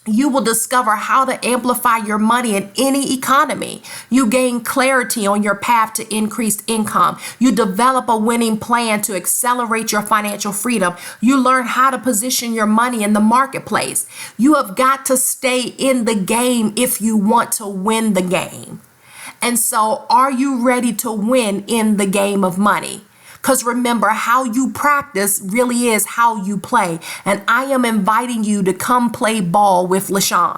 you will discover how to amplify your money in any economy. You gain clarity on your path to increased income. You develop a winning plan to accelerate your financial freedom. You learn how to position your money in the marketplace. You have got to stay in the game if you want to win the game. And so are you ready to win in the game of money? Because remember, how you practice really is how you play. And I am inviting you to come play ball with LaShawne.